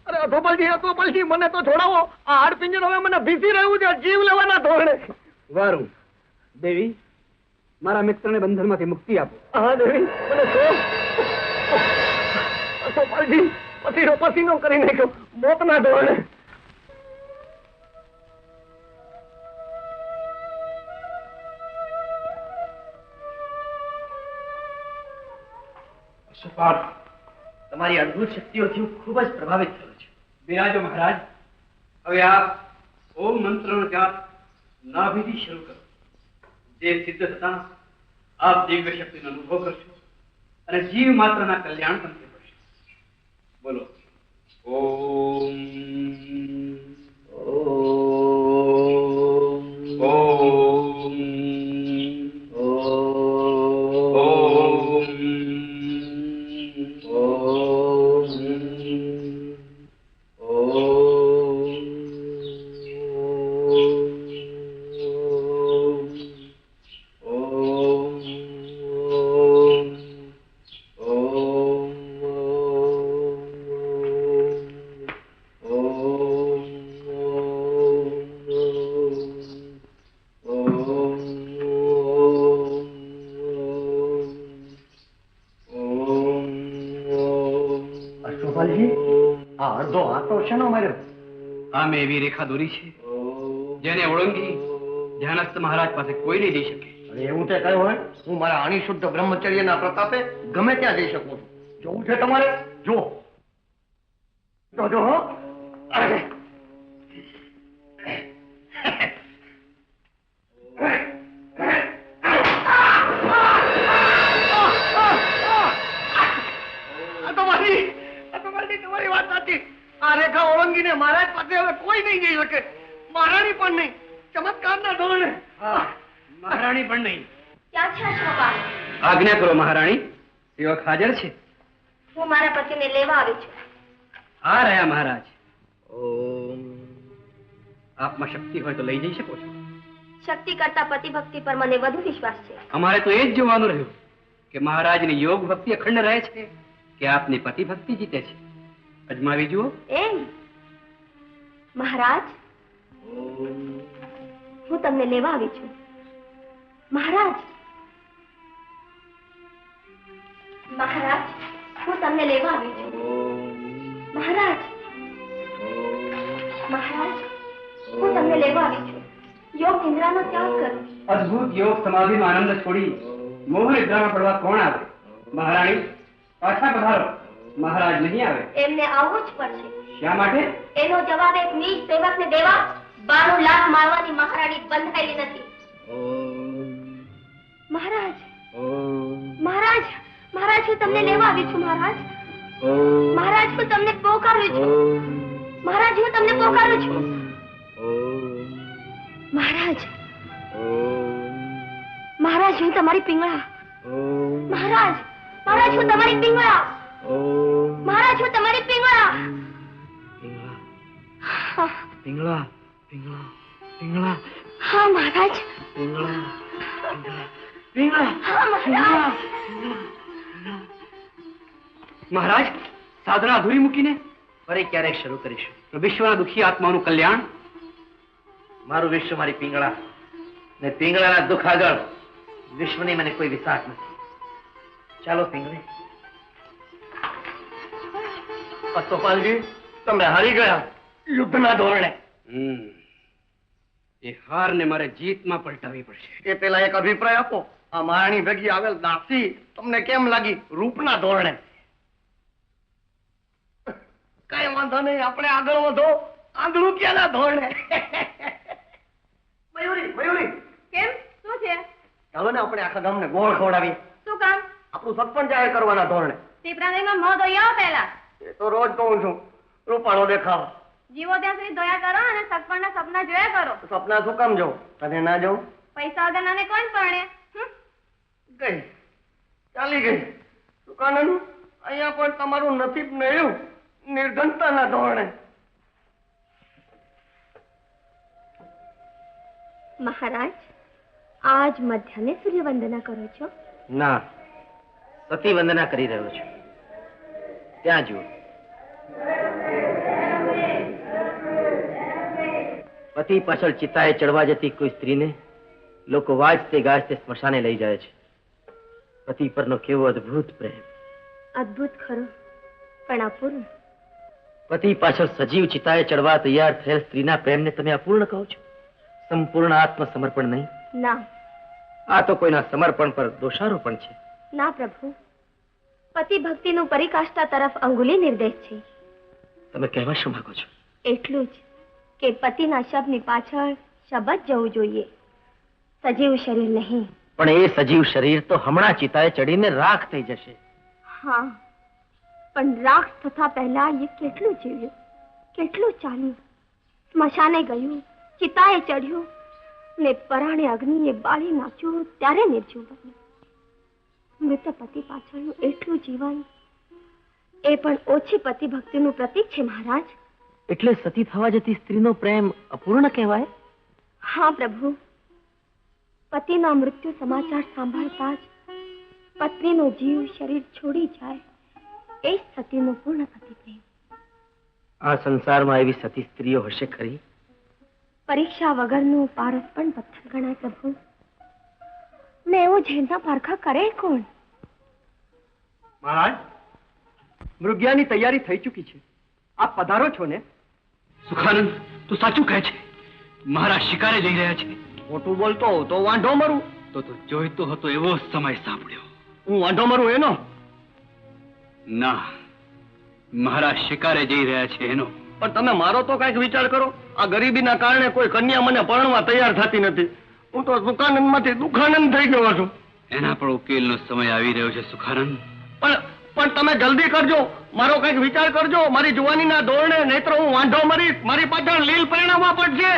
Speaker 5: અરે અધોપાલજી, મને તો છોડાવો. આ હાડપિંજર હવે મને ભીસી રહ્યું છે, જીવ લેવાના ધોરણે.
Speaker 2: વારું. દેવી, મારા મિત્રને બંધનમાંથી મુક્તિ આપો.
Speaker 5: હા દેવી, મને અધોપાલજી પસીનો કરી નાખ્યો, મોતના ધોરણે.
Speaker 2: અશ્વપાલ, તમારી અદ્ભુત શક્તિઓથી હું ખૂબ જ પ્રભાવિત થયો છું. બિરાજો મહારાજ. હવે આપ ઓમ મંત્રનો જાપ નાભિથી શરૂ કરો. જે સિદ્ધ થતા આપ દિવ્ય શક્તિનો અનુભવ કરશો અને જીવ માત્રના કલ્યાણ પણ થઈ પડશે. બોલો. ઓમ આમ એવી રેખા દોરી છે જેને ઓળંગી ધ્યાનસ્થ મહારાજ પાસે કોઈ નહીં જઈ શકે.
Speaker 5: એવું તે કયું હોય, હું મારા અણિશુદ્ધ બ્રહ્મચર્યના પ્રતાપે ગમે ત્યાં જઈ શકું છું. જોવું છે તમારે? જો હો. મહારાણી પણ નહીં, ચમત્કારના ધોરણે.
Speaker 2: મહારાણી પણ નહીં.
Speaker 3: ક્યાં છે અશોકા?
Speaker 2: આજ્ઞા કરો મહારાણી, સેવક હાજર છે.
Speaker 3: હું મારા પતિને લેવા આવી છું.
Speaker 2: આ રહ્યા મહારાજ. આપમાં શક્તિ હોય તો લઈ જઈ શકો છો.
Speaker 3: શક્તિ કરતા પતિ ભક્તિ પર મને વધુ વિશ્વાસ છે.
Speaker 2: અમારે તો એ જ જોવાનું રહ્યું કે મહારાજની યોગ ભક્તિ અખંડ રહે છે કે આપની પતિ ભક્તિ જીતે છે. અજમાવી જુઓ.
Speaker 3: એમ મહારાજ, હું તમને લેવા આવી છું. મહારાજ, મહારાજ, હું તમને લેવા આવી છું. મહારાજ, મહારાજ, હું તમને લેવા આવી છું. યોગ નિદ્રાનો ત્યાગ કરો.
Speaker 2: અદ્ભુત યોગ સમાધિનો આનંદ છોડી મોહ નિદ્રામાં પડવા કોણ આવે? મહારાણી પાછા પધારો. મહારાજ નહીં આવે.
Speaker 3: એમને આવવું જ પડશે.
Speaker 2: શા માટે?
Speaker 3: એનો જવાબ એક નીચ સેવકને દેવા 92 લાખ મારવાની મહારાણી બંધાયેલી નથી. મહારાજ, મહારાજ, મહારાજ, હું તમને લેવા આવી છું. મહારાજ, મહારાજ, હું તમને પોકારું છું. મહારાજ, હું તમને પોકારું છું. મહારાજ, મહારાજ, હું તમારી પિંગળા. મહારાજ, મહારાજ, હું તમારી પિંગળા. મહારાજ, હું તમારી પિંગળા.
Speaker 6: પિંગળા, પિંગળા, પિંગળા.
Speaker 3: હા મહારાજ.
Speaker 6: પિંગળા, પિંગળા.
Speaker 3: હા મહારાજ.
Speaker 2: મહારાજ, સાધના અધૂરી મૂકીને
Speaker 6: ફરી ક્યારેક શરૂ કરીશું.
Speaker 2: વિશ્વના દુઃખી આત્માનું કલ્યાણ.
Speaker 6: મારું વિશ્વ મારી પિંગળા, ને પિંગળાના દુઃખ આગળ વિશ્વની મને કોઈ વિસાક નથી. ચાલો પિંગળી.
Speaker 5: પત્તોપાલજી, તમે હારી ગયા યુદ્ધના ધોરણે.
Speaker 2: એ હારને મારે જીતમાં પલટાવી પડશે.
Speaker 5: એ પેલા એક અભિપ્રાય આપો. આ મહારાણી ભેગી આવેલ દાસી તમને કેમ લાગી રૂપના ધોરણે? કઈ વાંધો નહીં, આપણે આગળ વધો. આંધળું ક્યાંના ધોરણે. મયુરી, મયુરી,
Speaker 7: કેમ? શું છે?
Speaker 5: ચાલો ને આપણે આખા ગામને ગોળ ખવડાવીએ.
Speaker 7: શું કામ?
Speaker 5: આપણું સત્પણ જાહેર કરવાના ધોરણે.
Speaker 7: ટીપરાણીમાં મોં ધોઈ આવો પહેલા.
Speaker 5: એ તો રોજ કહું છું, રૂપાળો દેખાવ.
Speaker 7: જીવો ત્યાં સુધી ધોયા કરો અને સગપણના સપના જોયા કરો.
Speaker 5: સપના શું કામ જવું? તને ના જવું?
Speaker 7: પૈસા વગરનાને કોણ પરણે?
Speaker 5: ગઈ, ચાલી ગઈ. સુકાનંદ, અહીંયા પણ તમારું નસીબ નડ્યું નિર્ધનતાના ધોરણે.
Speaker 3: મહારાજ, આજ મધ્યાહ્ને સૂર્ય વંદના કરો છો?
Speaker 6: ના, સતી વંદના કરી રહ્યો છું. ત્યાં જુઓ. પતિ પાછળ ચિતાએ ચડવા જતી કોઈ સ્ત્રીને લોકો વાજતે ગાજતે સ્મશાને લઈ જાય છે. પતિ પરનો કેવો અદ્ભુત પ્રેમ.
Speaker 3: અદ્ભુત ખરો, પણ અપૂર્ણ.
Speaker 6: પતિ પાછળ સજીવ ચિતાએ ચડવા તૈયાર થયેલ સ્ત્રીના પ્રેમને તમે અપૂર્ણ કહો છો? સંપૂર્ણ આત્મસમર્પણ નહીં?
Speaker 3: ના,
Speaker 6: આ તો કોઈના સમર્પણ પર દોષારોપણ છે.
Speaker 3: ના પ્રભુ, પતિ ભક્તિનું પરિકાષ્ઠા તરફ અંગુલી નિર્દેશ છે.
Speaker 6: તમે કહેવા શું માંગો છો?
Speaker 3: એટલું જ કે પતિના શબની પાછળ શબ જ જવું જોઈએ, સજીવ શરીર નહીં.
Speaker 6: પણ એ સજીવ શરીર તો હમણાં ચિતાએ ચડીને રાખ થઈ જશે.
Speaker 3: હા, પણ રાખ થતા પહેલા એ કેટલું જીવ્યું, કેટલું ચાલ્યું, સ્મશાને ગયું, ચિતાએ ચડ્યું ને પરાણે અગ્નિએ બાળી નાખ્યું ત્યારે નિર્જીવ બન્યું. મૃત પતિ પાછળનું એટલું જીવન એ પણ ઓછી પતિ ભક્તિનું પ્રતીક છે. મહારાજ,
Speaker 6: એટલે સતી થવા જતી સ્ત્રીનો પ્રેમ અપૂર્ણ કહેવાય?
Speaker 3: હા પ્રભુ, પતિના મૃત્યુ સમાચાર સાંભળતા જ પત્નીનો જીવ શરીર છોડી જાય એ જ સતીનો પૂર્ણ પતિ પ્રેમ.
Speaker 6: આ સંસારમાં એવી સતી સ્ત્રીઓ હશે ખરી?
Speaker 3: પરીક્ષા વગરનું પારસ પણ પથ્થર ગણાય પ્રભુ. ને એવું ઝેરના પારખા કરે કોણ?
Speaker 2: મહારાજ, મૃગ્યાની તૈયારી થઈ ચૂકી છે. આપ પધારો છો ને? સુખાનંદ, તું સાચું કહે છે. મહારાજ શિકારે જઈ રહ્યા છે.
Speaker 5: ખોટું બોલતો હોઉં તો વાંઢો મરું.
Speaker 2: તો જોઈતો હતો એવો સમય સાંભળ્યો.
Speaker 5: હું વાંઢો મરું એનો?
Speaker 2: ના, મહારાજ શિકારે જઈ રહ્યા છે એનો.
Speaker 5: પણ તમે મારો તો કઈક વિચાર કરો. આ ગરીબીના કારણે કોઈ કન્યા મને પરણવા તૈયાર થતી નથી. હું તો સુખાનંદમાંથી દુખાનંદ થઈ ગયો છું.
Speaker 2: એના પણ ઉકેલનો સમય આવી રહ્યો છે સુખાનંદ.
Speaker 5: પણ તમે જલ્દી કરજો, મારો કઈક વિચાર કરજો. મારી જુવાનીના ધોરણે, નહીતર હું વાંઢો મરીશ. મારી પાછળ લીલ પરિણામવા પડશે.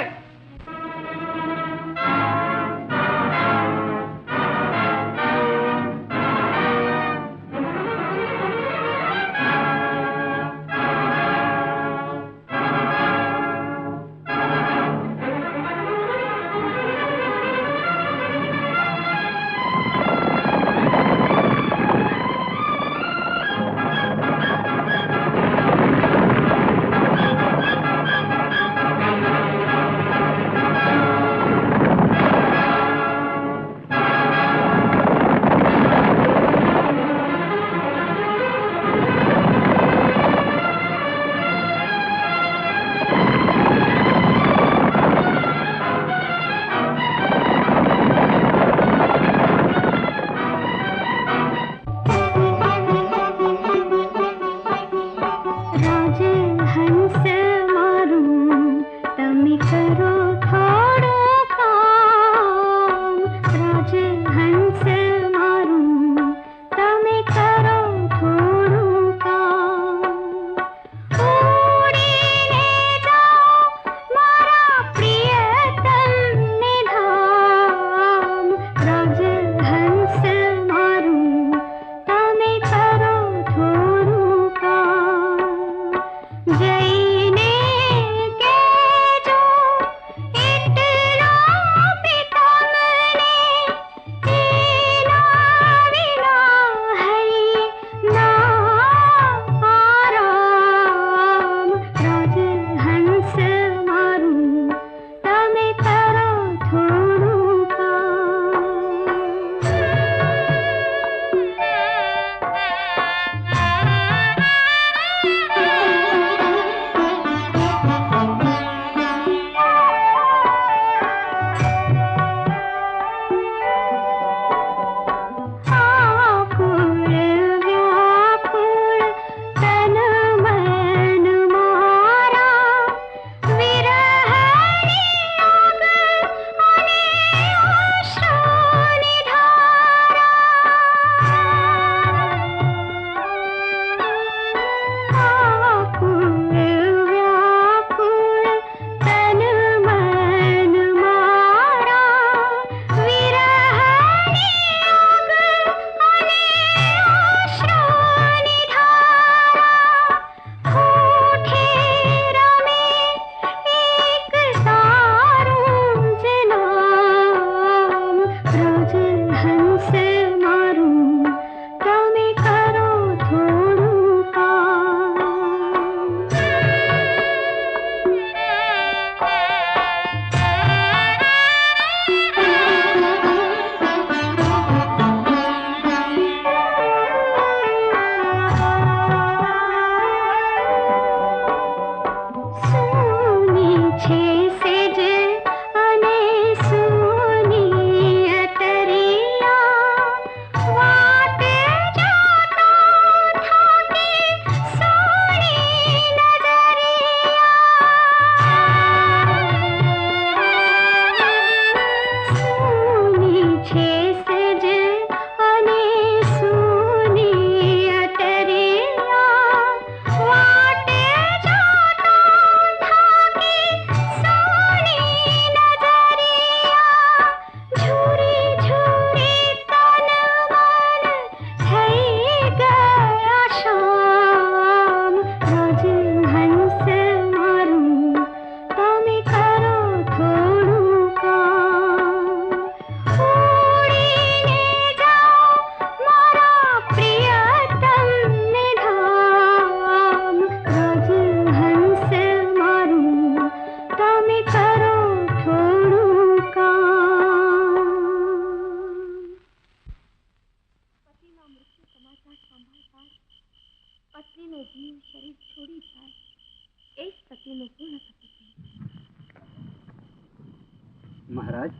Speaker 2: મહારાજ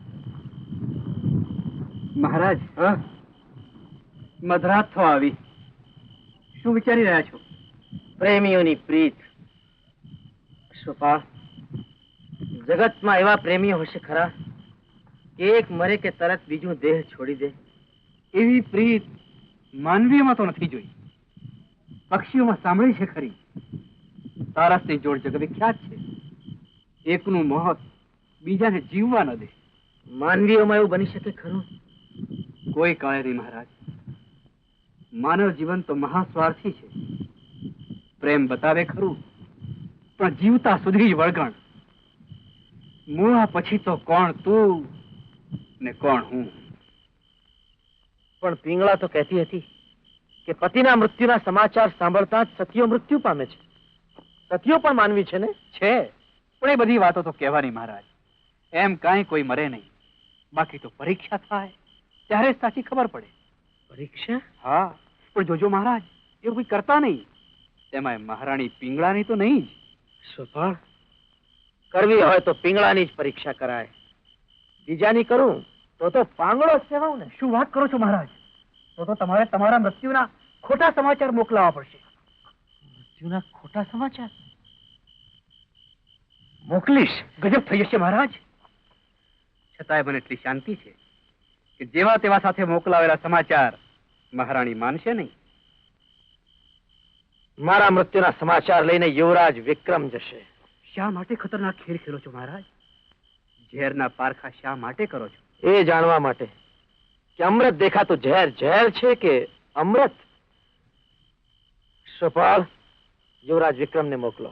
Speaker 2: મહારાજ મધરાત થવા આવી, શું વિચારી રહ્યા છો?
Speaker 6: પ્રેમીઓની પ્રીત. અશ્વપાળ, જગતમાં એવા પ્રેમીઓ હશે ખરા કે એક મરે કે તરત બીજું દેહ છોડી દે?
Speaker 2: એવી પ્રીત માનવીયમાં તો નથી જોઈ, પક્ષીઓમાં સાંભળી છે ખરી. તારાસની જોડ જગ વિખ્યાત છે. એકનું મોત બીજાને જીવવા ન દે.
Speaker 6: માનવીઓમાં એવું બની શકે ખરું?
Speaker 2: કોઈ કાળે નહીં મહારાજ. માનવ જીવન તો મહાસ્વાર્થી છે. પ્રેમ બતાવે ખરું, પણ જીવતા સુધી જ વળગણ. મોહ પછી તો કોણ તું ને કોણ હું.
Speaker 6: પણ પિંગળા તો કહેતી હતી કે પતિના મૃત્યુના સમાચાર સાંભળતા જ સતીઓ મૃત્યુ પામે છે. સતીઓ પણ માનવી છે ને?
Speaker 2: છે, પણ એ બધી વાતો તો કહેવાની મહારાજ. એમ કાંઈ કોઈ મરે નહીં, બાકી તો પરીક્ષા થાય ત્યારે જ સાચી ખબર પડે.
Speaker 6: પરીક્ષા?
Speaker 2: હા, પણ જોજો મહારાજ, એવું કોઈ કરતા નહીં. તેમાં મહારાણી પિંગળાની તો નહીં જ.
Speaker 6: સુભાણ, કરવી હોય તો પિંગળાની જ પરીક્ષા કરાય. બીજાની કરું તો પાંગળો જ કહેવાઉં ને.
Speaker 2: શું વાત કરો છો મહારાજ? તો તમારે તમારા મૃત્યુના ખોટા સમાચાર મોકલાવા પડશે.
Speaker 6: મૃત્યુના ખોટા સમાચાર? મોકલીશ.
Speaker 2: ગજબ થઈ જશે મહારાજ. છતાંય મને એટલી શાંતિ છે કે જેવા તેવા સાથે મોકલાવેલા સમાચાર મહારાણી માનશે નહીં.
Speaker 6: મારા મૃત્યુના સમાચાર લઈને યુવરાજ વિક્રમ જશે.
Speaker 2: શા માટે ખતરનાક ખેલ ખેલો છો મહારાજ? ઝેરના પારખા શા માટે કરો છો?
Speaker 6: એ જાણવા માટે કે અમૃત દેખાતું ઝેર ઝેર છે કે અમૃત. શ્વપાલ, યુવરાજ વિક્રમને મોકલો.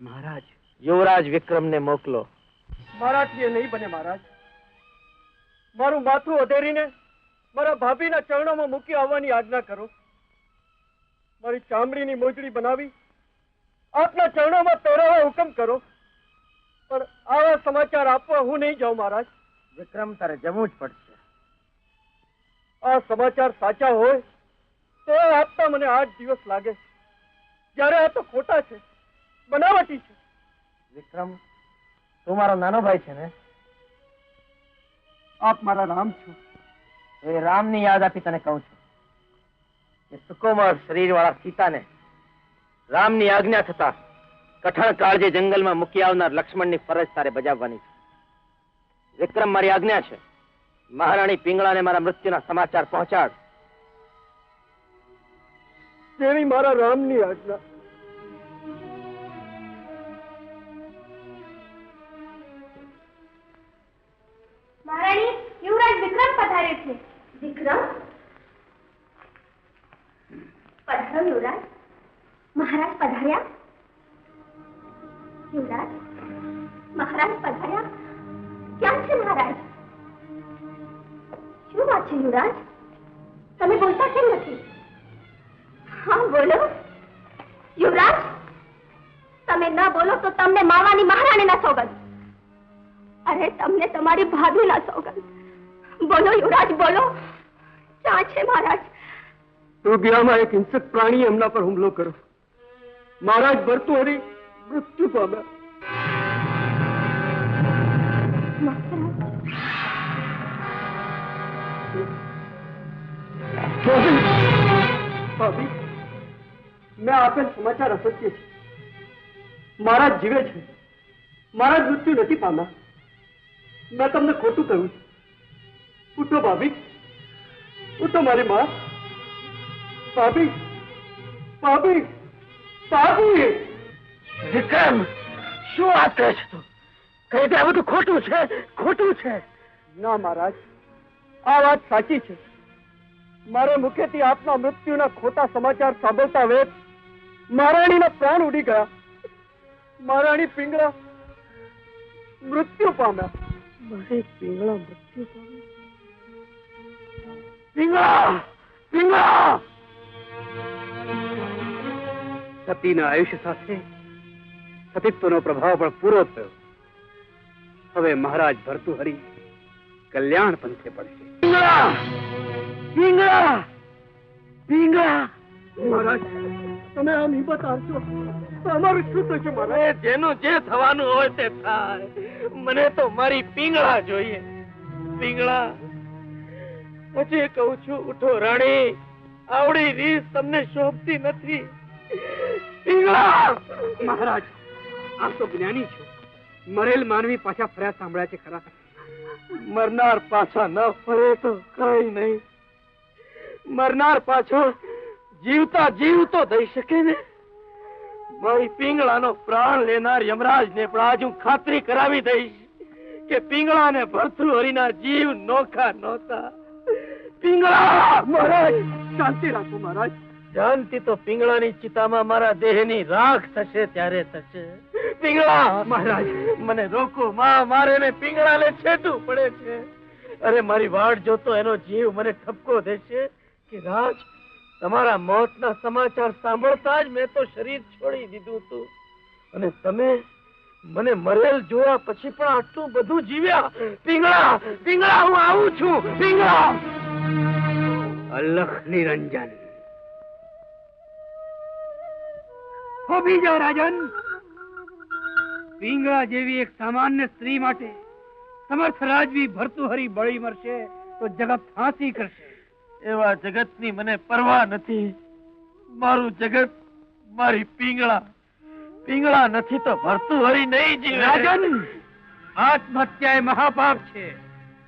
Speaker 2: મહારાજ,
Speaker 6: યુવરાજ વિક્રમને મોકલો.
Speaker 5: મારાથી એ નહીં બને મહારાજ. મારું માથું અધેરીને મારા ભાભીના ચરણોમાં મૂકી આવવાની આજ્ઞા કરો. મારી ચામડીની મોજડી બનાવી આપના ચરણોમાં પહેરાવા હુકમ કરો. પણ આવા સમાચાર આપવા હું નહીં જાઉં મહારાજ.
Speaker 6: વિક્રમ, તારે જવું જ પડશે.
Speaker 5: આ સમાચાર સાચા હોય તો આપતા મને 8 દિવસ લાગે. જ્યારે આ તો ખોટા છે, બનાવટી છે.
Speaker 6: વિક્રમ, તું મારો નાનો ભાઈ છે ને?
Speaker 5: આપ મારા રામ છો.
Speaker 6: એ રામની યાદ આપી તને કહું છું કે સુકોમળ શરીર વાળા સીતાને રામની આજ્ઞા થતા કઠણ કાળજે જંગલમાં મૂકી આવનાર લક્ષ્મણની ફરજ તારે બજાવવાની છે. વિક્રમ, મારી આજ્ઞા છે, મહારાણી પિંગળાને મારા મૃત્યુના સમાચાર પહોંચાડ.
Speaker 5: તેવી મારા રામની આજ્ઞા.
Speaker 3: મહારાણી, યુવરાજ વિક્રમ પધારે છે. વિક્રમ? પધારો યુવરાજ. મહારાજ પધાર્યા? યુવરાજ, મહારાજ પધાર્યા? ક્યાં છે મહારાજ? શું વાત છે યુવરાજ? તમે બોલતા કેમ નથી? હા બોલો યુવરાજ. તમે ન બોલો તો તમને મારવાની મહારાણીના સોગંદ. અરે તમને તમારી ભાભીના સોગંદ. બોલો યુવરાજ, બોલો. ક્યાં છે મહારાજ?
Speaker 5: રૂપિયામાં એક હિંસક પ્રાણી એમના પર હુમલો કર્યો. મહારાજ ભર્તુહરી મૃત્યુ પામ્યા. ભાભી, મેં આપેલ સમાચાર અસત્ય છે. મહારાજ જીવે છે. મહારાજ મૃત્યુ નથી પામ્યા. મેં તમને ખોટું કહ્યું છે. ઉઠો ભાભી, ઉઠો મારી માં. ભાભી, ભાભી, ભાભી.
Speaker 6: વિક્રમ, શું વાત કરે છે તું? કહી દે, આ બધું ખોટું છે, ખોટું છે.
Speaker 5: ના મહારાજ, આ વાત સાચી છે. મારે મુખેથી આપના મૃત્યુના ખોટા સમાચાર સાંભળતા વેત મહારાણીના પ્રાણ ઉડી ગયા. મહારાણી પિંગળા મૃત્યુ પામ્યા. મારી પિંગળા મૃત્યુ પામ્યા.
Speaker 6: પિંગળા, પિંગળા.
Speaker 2: સતીના આયુષ્ય સાથે સતીત્વનો પ્રભાવ પણ પૂરો થયો. હવે મહારાજ ભર્તુહરી કલ્યાણ પંથે પડશે.
Speaker 6: પિંગળા, પિંગળા, પિંગળા.
Speaker 5: મહારાજ, તમે આમ હિંમત આપશો તો અમારું શું થશે મહારાજ?
Speaker 6: જેનું જે થવાનું હોય તે થાય. મને તો મારી પિંગળા જોઈએ. પિંગળા, હજી કહું છું, ઉઠો રાણી. આવડી રીત તમને શોભતી નથી. પિંગળા.
Speaker 2: મહારાજ, આપ તો જ્ઞાની છો. મરેલ માનવી પાછા ફર્યા સાંભળ્યા છે ખરા?
Speaker 6: મરનાર પાછા ન ફરે તો કઈ નહીં. મરનાર પાછો જીવતા જીવતો થઈ શકે ને. મારી પિંગળાનો પ્રાણ લેનાર યમરાજને પણ આજ હું ખાતરી કરાવી દઈશ કે પિંગળાને ભર્તૃહરિના જીવ નોખા નહોતા. પિંગળા.
Speaker 5: મહારાજ, શાંતિ રાખો મહારાજ.
Speaker 6: શાંતિ તો પિંગળાની ચિતામાં મારા દેહની રાખ થશે ત્યારે થશે. પિંગળા.
Speaker 2: મહારાજ,
Speaker 6: મને રોકો. મારે ને પિંગળાને છેટવું પડે છે. અરે મારી વાડ જોતો એનો જીવ મને ઠપકો દેશે કે રાજ, તમારા મોતના સમાચાર સાંભળતા જ મેં તો શરીર છોડી દીધું હતું અને તમે મને મરેલ જોયા પછી પણ આટલું બધું જીવ્યા. પિંગળા, પિંગળા, હું આવું છું. પિંગળા.
Speaker 2: અલખ નિરંજન. થોભી જાઓ રાજન. પિંગળા જેવી એક સામાન્ય સ્ત્રી માટે સમર્થ રાજવી ભર્તુહરી બળી મરશે તો જગત ફાંસી કરશે.
Speaker 6: એવા જગતની મને પરવા નથી. મારું જગત મારી પિંગળા.
Speaker 8: પિંગળા નથી તો ભર્તુહરી નહીં જીવે.
Speaker 2: રાજન, આત્મહત્યા એ મહાપાપ છે.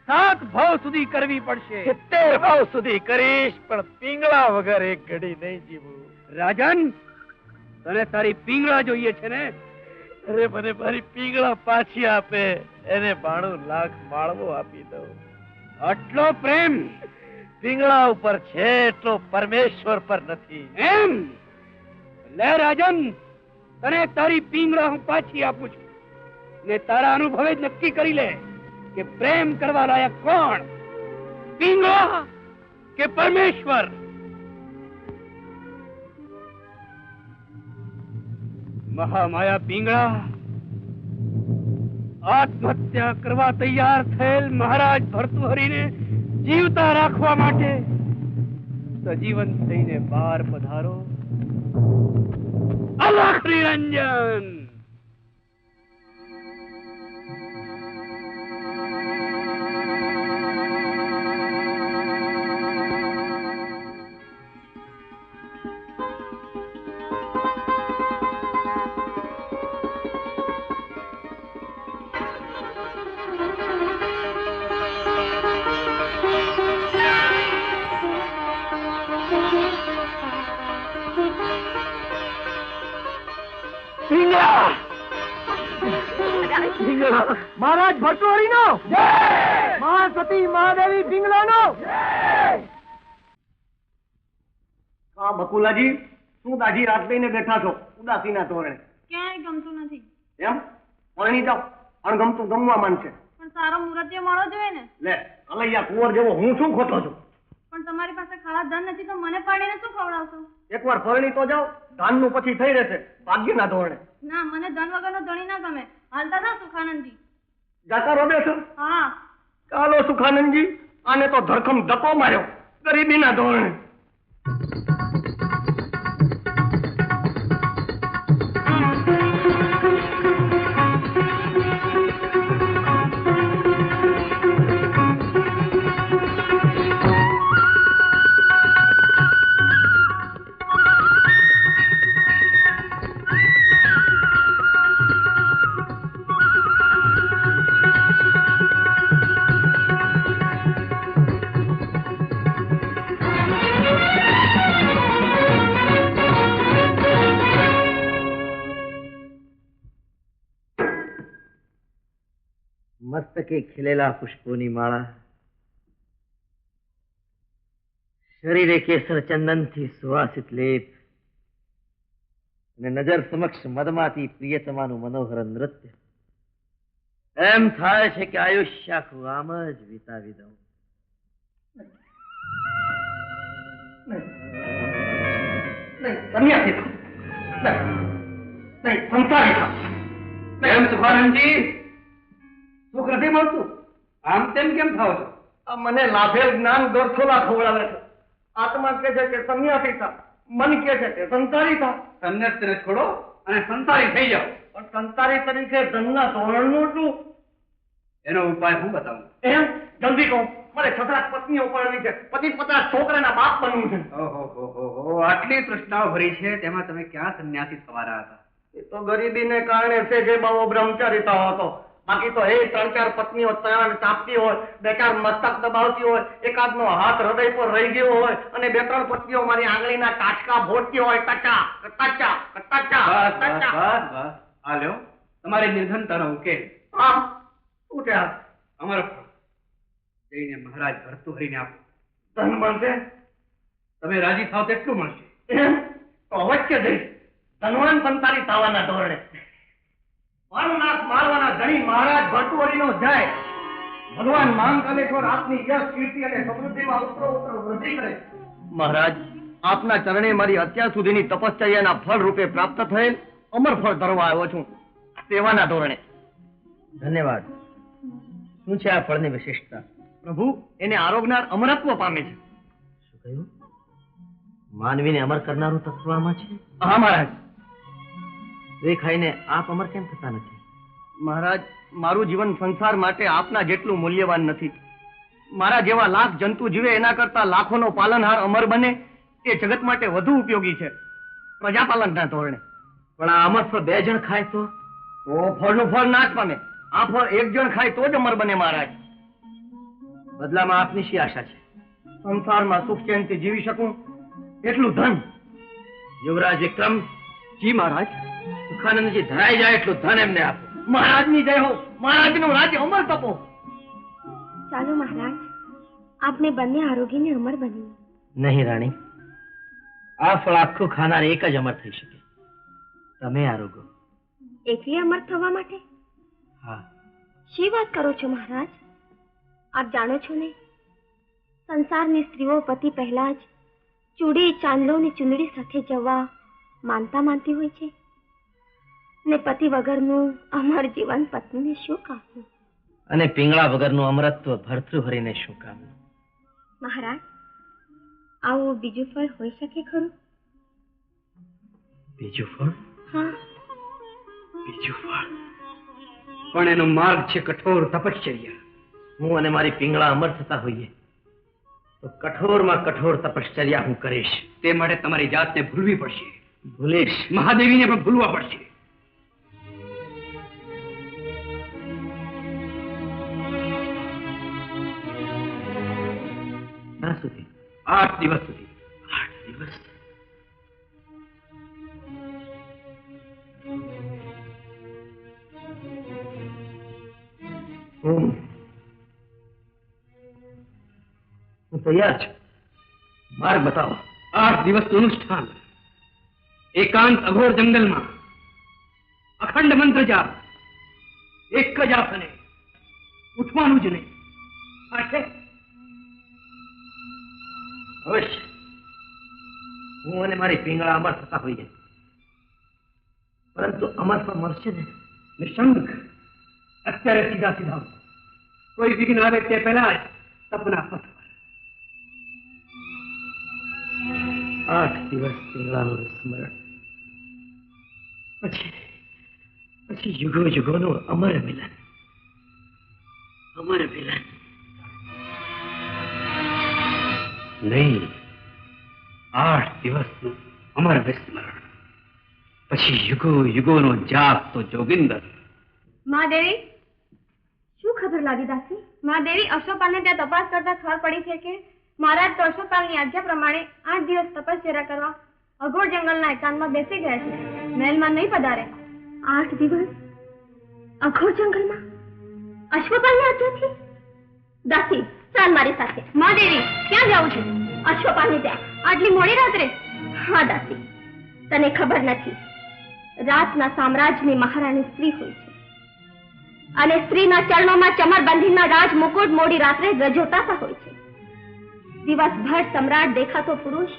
Speaker 2: 7 ભાવ સુધી કરવી પડશે.
Speaker 8: 70 ભાવ સુધી કરીશ, પણ પિંગળા વગર એક ઘડી નહીં જીવું.
Speaker 2: રાજન, તને તારી પિંગળા જોઈએ છે ને?
Speaker 8: અરે મને મારી પિંગળા પાછી આપે, એને 92 લાખ માળવો આપી દઉં.
Speaker 2: આટલો પ્રેમ
Speaker 8: પિંગળા ઉપર છે એટલો પરમેશ્વર પર નથી.
Speaker 2: એમ લે રાજન, તને તારી પિંગળા હું પાછી આપું છું ને તારા અનુભવે જ નક્કી કરી લે કે પ્રેમ કરવા લાયક કોણ, પિંગળા કે પરમેશ્વર. મહામાયા પિંગળા આત્મહત્યા કરવા તૈયાર થયેલ મહારાજ ભર્તુહરીને જીવતા રાખવા માટે સજીવન થઈને બહાર પધારો. અલખ નિરંજન.
Speaker 5: મહારાજ ભર્તુહરી નો મહાસતી મહાદેવી પિંગલા નો. હા બકુલાજી, શું દાઢી રાત લઈને બેઠા છો ઉદાસીના ધોરણે?
Speaker 7: ક્યાંય ગમતું નથી.
Speaker 5: એમ પરણી જાઓ, અણગમતું ગમવા માંડશે.
Speaker 7: પણ સારો મુહૂર્તે મળો જોઈએ ને.
Speaker 5: લે અલૈયા કુંવર જેવો હું શું ખોટો છું?
Speaker 7: પણ તમારી પાસે ખાવા ધન નથી તો મને પાડીને શું ખવડાવશો?
Speaker 5: એકવાર પરણી તો જાઓ, ધાનનું પછી થઈ રહેશે ભાગ્યના ધોરણે.
Speaker 7: ના, મને ધન વગરનો ધણી ના ગમે. હાલતા થા સુખાનંદજી.
Speaker 5: જાતા રોબે છો?
Speaker 7: હા.
Speaker 5: ચાલો સુખાનંદજી, આને તો ધરખમ ધક્કો માર્યો ગરીબીના ધોરણે.
Speaker 6: મસ્તકે ખીલેલા પુષ્પોની માળા, શરીરે કેસર ચંદનથી સુવાસિત લેપ અને નજર સમક્ષ મદમાતી પ્રિયતમાનું મનોહર નૃત્ય. એમ થાય છે કે આયુષ્ય આખું આમ જ વિતાવી દઉં.
Speaker 2: એમ સુખાનંદજી, સુખ નથી મળતું? આમ તેમ કેમ થાવ છો?
Speaker 5: આ મને લાભેલ જ્ઞાન દોરથોલા ખવડાવે છે. આત્મા કહે છે કે સંન્યાસી થા, મન કહે છે કે સંસારી થા.
Speaker 2: સંન્યાસને છોડો અને સંસારી થઈ જાઓ.
Speaker 5: પણ સંસારી તરીકે ધનના ધોરણનું શું?
Speaker 2: એનો ઉપાય હું બતાવું.
Speaker 5: એમ જલ્દી કહો. મારે 6 પત્નીઓ પરણવી છે, 50 છોકરાના બાપ બનવું છે.
Speaker 2: ઓહો, આટલી તૃષ્ણાઓ ભરી છે, તેમાં તમે ક્યાં સંન્યાસી થવાના હતા?
Speaker 5: એ તો ગરીબીને કારણે છે જે બાવો બ્રહ્મચારી થયો હતો. બાકી તો એ 3-4 પત્નીઓ તણાને ચાપતી હોય, 2-4 મસ્તક દબાવતી હોય, એકાદનો હાથ હૃદય પર રહી ગયો હોય અને 2-3 પત્નીઓ મારી આંગળીના ટાચકા ભોટતી હોય. ટચા ટચા ટચા.
Speaker 2: બસ. આ લ્યો તમારી નિર્ધનતાનો ઉકેલ.
Speaker 5: હા, શું છે આ?
Speaker 2: અમારો ફળ જઈને મહારાજ ભર્તુહરીને આપો.
Speaker 5: ધન મળશે?
Speaker 2: તમે રાજી થાવ તેટલું મળશે.
Speaker 5: એમ તો અવશ્ય જઈશ, ધનવાન સંસારી થવાના ધોરણે. મારું નાક મારવાના ધણી મહારાજ ભર્તુહરીનો જાય. ભગવાન મહાકાલેશ્વર આપની યશ, કીર્તિ અને સમૃદ્ધિમાં ઉત્તરોત્તર વૃદ્ધિ કરે. મહારાજ, આપના ચરણે મારી અત્યાર સુધીની તપશ્ચર્યાના ફળ રૂપે પ્રાપ્ત થયેલ અમર ફળ ધરવા આવ્યો છું, સેવાના ધોરણે.
Speaker 6: ધન્યવાદ. શું છે આ ફળની વિશેષતા?
Speaker 5: પ્રભુ, એને આરોગનાર અમરત્વ પામે છે.
Speaker 6: શું કહ્યું? માનવીને અમર કરનારું તત્વ આમાં છે?
Speaker 5: હા મહારાજ.
Speaker 6: એ ખાઈને આપ અમર કેમ થતા નથી?
Speaker 5: મહારાજ, મારું જીવન સંસાર માટે આપના જેટલું મૂલ્યવાન નથી. મારા જેવા લાખ જંતુ જીવે એના કરતા લાખોનો પાલનહાર અમર બને એ જગત માટે વધુ ઉપયોગી છે, પ્રજાપાલનના ધોરણે.
Speaker 6: પણ આ અમર ફળ 2 જણ ખાય તો
Speaker 5: ફળનું ફળ નાશ પામે. આ ફળ 1 જણ ખાય તો જ અમર બને મહારાજ.
Speaker 6: બદલામાં આપની શી આશા છે?
Speaker 5: સંસારમાં સુખ ચેનથી જીવી શકું એટલું ધન.
Speaker 6: યુવરાજ વિક્રમ,
Speaker 5: જી મહારાજ.
Speaker 6: સુખાનંદજી ધરાઈ જાય એટલું ધન એમને આપો.
Speaker 5: મહારાજની જય હો. મહારાજનું રાજ્ય અમર તપો.
Speaker 3: ચાલો મહારાજ, આપને બંને આરોગીને અમર બની.
Speaker 6: નહીં રાણી, આ ફળ આખું ખાનાર એક જ અમર થઈ શકે. તમે આરોગો.
Speaker 3: એકલી અમર થવા માટે?
Speaker 6: હા.
Speaker 3: શી વાત કરો છો મહારાજ? આપ જાણો છો ને, સંસારની સ્ત્રીઓ પતિ પહેલા જ ચૂડી, ચાંદલો ને ચુંદડી સાથે જવા માનતી હોય છે, ને પતિ વગરનું અમર જીવન પત્નીને શું કામનું?
Speaker 6: અને પિંગળા વગરનું અમરત્વ ભર્તૃહરિને શું કામનું?
Speaker 3: મહારાજ, આવું બીજું ફળ હોઈ શકે ખરું?
Speaker 6: બીજું ફળ?
Speaker 3: હા,
Speaker 2: બીજું ફળ પણ એનો માર્ગ છે કઠોર તપશ્ચર્યા.
Speaker 6: હું અને મારી પિંગળા અમર થતા હોઈએ તો કઠોરમાં કઠોર તપશ્ચર્યા હું કરીશ.
Speaker 2: તે માટે તમારી જાતને ભૂલવી પડશે.
Speaker 6: ભૂલીશ.
Speaker 2: મહાદેવીને પણ ભૂલવા પડશે.
Speaker 6: ક્યાં સુધી?
Speaker 2: 8 દિવસ સુધી.
Speaker 6: 8 દિવસ? હું તૈયાર છું. માર્ગ બતાવો.
Speaker 2: 8 દિવસનું અનુષ્ઠાન. એકાંત અઘોર જંગલમાં અખંડ મંત્ર જાપ. એક જ આસને. ઉઠવાનું જ નહીં.
Speaker 6: અવશ્ય. હું અને મારી પિંગળા અમર થતા હોઈએ, પરંતુ અમર પણ મળશે ને?
Speaker 2: નિશંક. અત્યારે સીધા સીધા કોઈ વિઘ્ન આવે તે પહેલા જ તપના પથ પર.
Speaker 6: 8 દિવસ પિંગળાનું સ્મરણ, પછી યુગો યુગોનું અમર મિલન. અમર મિલન
Speaker 2: નહીં, 8 દિવસનું અમર વિસ્મરણ, પછી યુગો યુગોનો જાપ તો જોગિંદર.
Speaker 7: મહાદેવી,
Speaker 3: શું ખબર લાગી દાસી?
Speaker 7: મહાદેવી, અશ્વપાલને ત્યાં તપાસ કરતા ખબર પડી છે કે મહારાજ તો અશ્વપાલની આજ્ઞા પ્રમાણે 8 દિવસ તપશ્ચર્યા કરવા અઘોર જંગલના એકાંતમાં બેસી ગયા છે. મહેલમાં નહીં પધારે.
Speaker 3: 8 દિવસ અઘોર જંગલમાં અશ્વપાલની આજ્ઞાથી? દાસી, ચાલ મારી સાથે.
Speaker 7: મહાદેવી, ક્યાં જાઉં છું?
Speaker 3: અશ્વપાલને ત્યાં.
Speaker 7: આટલી મોડી રાત્રે?
Speaker 3: હા દાસી, તને ખબર નથી, રાતના સામ્રાજ્યની મહારાણી સ્ત્રી હોય છે, અને સ્ત્રીના ચરણોમાં ચમરબંધીના રાજ મુકુટ મોડી રાત્રે રજોતાતા હોય છે. દિવસભર સમ્રાટ દેખાતો પુરુષ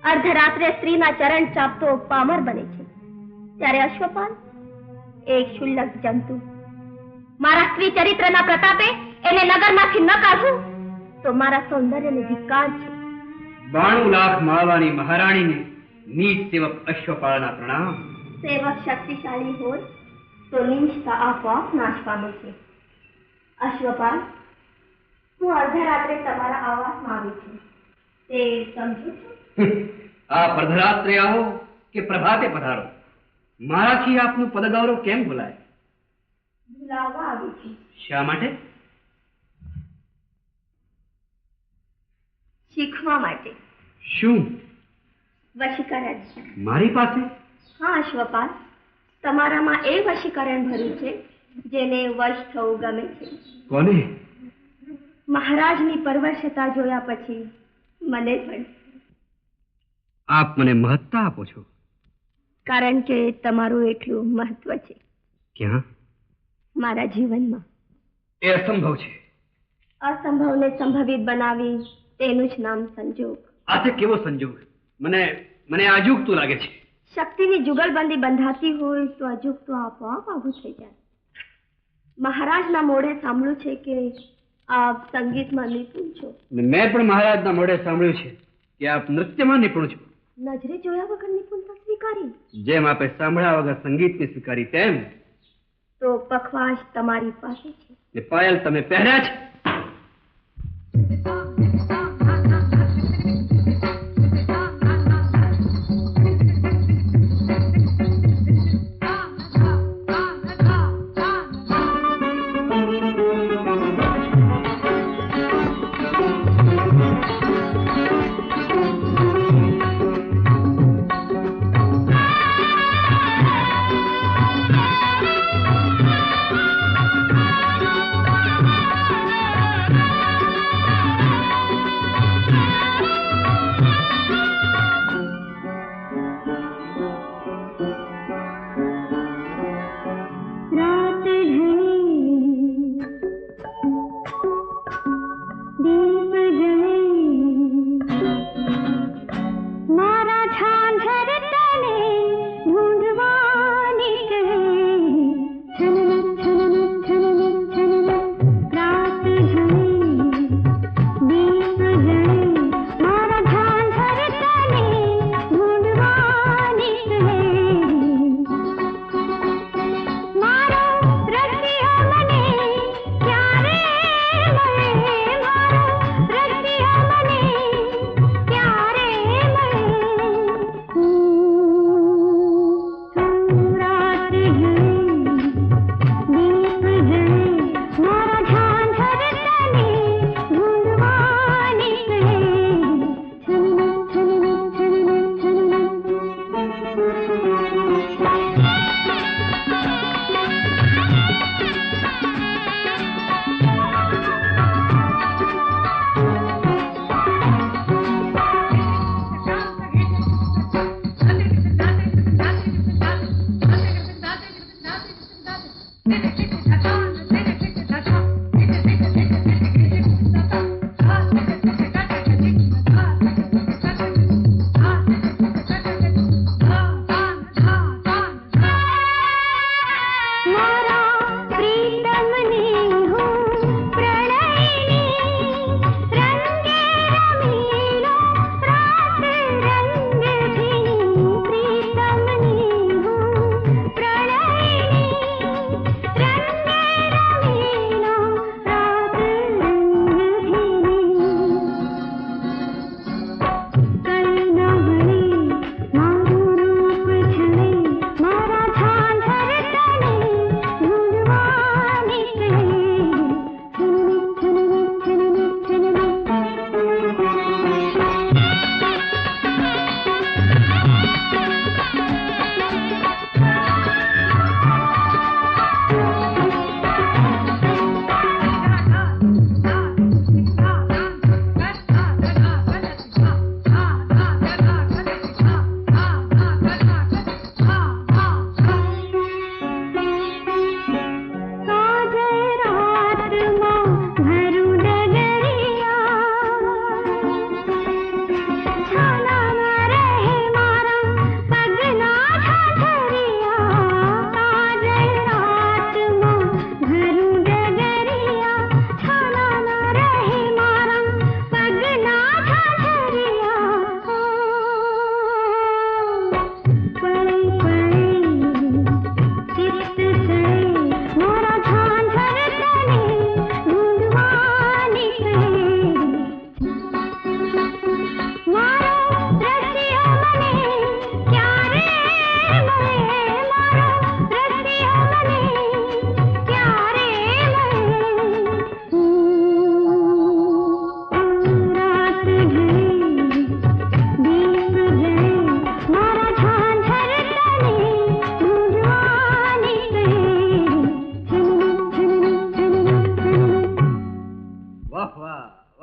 Speaker 3: અર્ધરાત્રે સ્ત્રીના ચરણ ચાપતો પામર બને છે. ત્યારે અશ્વપાલ એક ક્ષુલ્લક જંતુ. મારા સ્ત્રી ચરિત્રના પ્રતાપે એને નગરમાંથી ન કાઢું તો મારા સૌંદર્યને ધિક્કાર છે.
Speaker 2: 92 લાખ માળવાની મહારાણીને નીચ સેવક અશ્વપાળના પ્રણામ.
Speaker 3: સેવક શક્તિશાળી હોય તો નીચતા આપોઆપ નાશ પામે છે. અશ્વપાલ, હું અર્ધરાત્રે તમારા આવાસમાં આવી છું, તે સમજો છો?
Speaker 2: આપ અર્ધરાત્રે આવો કે પ્રભાતે પધારો, મારાથી આપનું પદગૌરવ કેમ ભૂલાય?
Speaker 3: ભૂલાવવા આવી છું.
Speaker 2: શા માટે?
Speaker 3: શીખવા માટે.
Speaker 2: શું?
Speaker 3: વશીકરણ.
Speaker 2: મારી પાસે?
Speaker 3: હા અશ્વપાલ, તમારામાં એ વશીકરણ ભર્યું છે જેને વશ થવું ગમે છે.
Speaker 2: કોને?
Speaker 3: મહારાજની પરવશતા જોયા પછી મને પણ.
Speaker 2: આપ મને મહત્તા આપો છો?
Speaker 3: કારણ કે તમારું એટલું મહત્વ છે.
Speaker 2: ક્યાં?
Speaker 3: મારા જીવનમાં.
Speaker 2: એ અસંભવ છે.
Speaker 3: અસંભવને સંભવિત બનાવી તેનું જ નામ સંજોગ.
Speaker 2: આ તે કેવો સંજોગ? મને અજુગતું લાગે છે.
Speaker 3: શક્તિની જુગલબંધી બંધાતી હોય તો અજુગતું આપોઆપ આવું થઈ જાય. મહારાજના મોઢે સાંભળ્યું છે કે આપ સંગીતમાં નિપુણ છો.
Speaker 2: મેં પણ મહારાજના મોઢે સાંભળ્યું છે કે આપ નૃત્યમાં નિપુણ છો.
Speaker 3: નજરે જોયા વગર નિપુણતા સ્વીકારી?
Speaker 2: જેમ આપે સાંભળ્યા વગર સંગીતને સ્વીકારી તેમ.
Speaker 3: તો પખવાજ તમારી પાસે છે.
Speaker 2: ને પાયલ તમે પહેર્યા છે?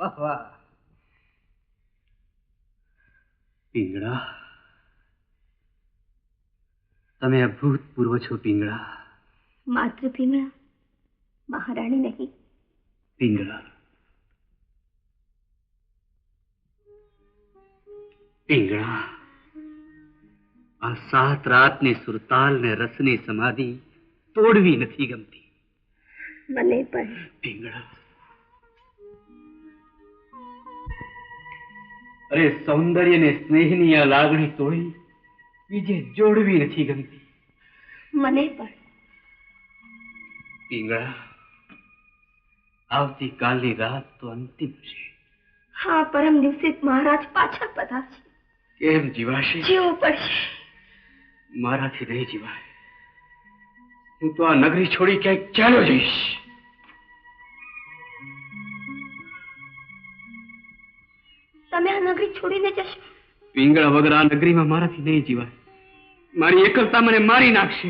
Speaker 2: વાહ વાહ. પિંગળા, તમે અભૂતપૂર્વ છો પિંગળા.
Speaker 3: માત્ર પિંગળા, મહારાણી નહીં.
Speaker 2: પિંગળા, પિંગળા, આ 7 રાતની સુરતાલ ને રસની સમાધિ તોડવી નથી ગમતી.
Speaker 3: મને પણ.
Speaker 2: પિંગળા, અરે સૌંદર્ય ને સ્નેહની આ લાગણી તોડી બીજે જોડવી નથી ગમતી.
Speaker 3: મને પણ.
Speaker 2: પિંગળા, આવતીકાલની રાત તો અંતિમ છે.
Speaker 3: હા, પરમ દિવસે મહારાજ પાછા પધારશે.
Speaker 2: કેમ જીવાશે?
Speaker 3: જીવવું પડશે.
Speaker 2: મારાથી નહીં જીવાય. હું તો આ નગરી છોડી ક્યાંક ચાલ્યો જઈશ.
Speaker 3: તમે આ નગરી છોડીને જશો?
Speaker 2: પિંગળા વગર આ નગરીમાં મારાથી નહીં જીવાય. મારી એકલતા મને મારી નાખશે.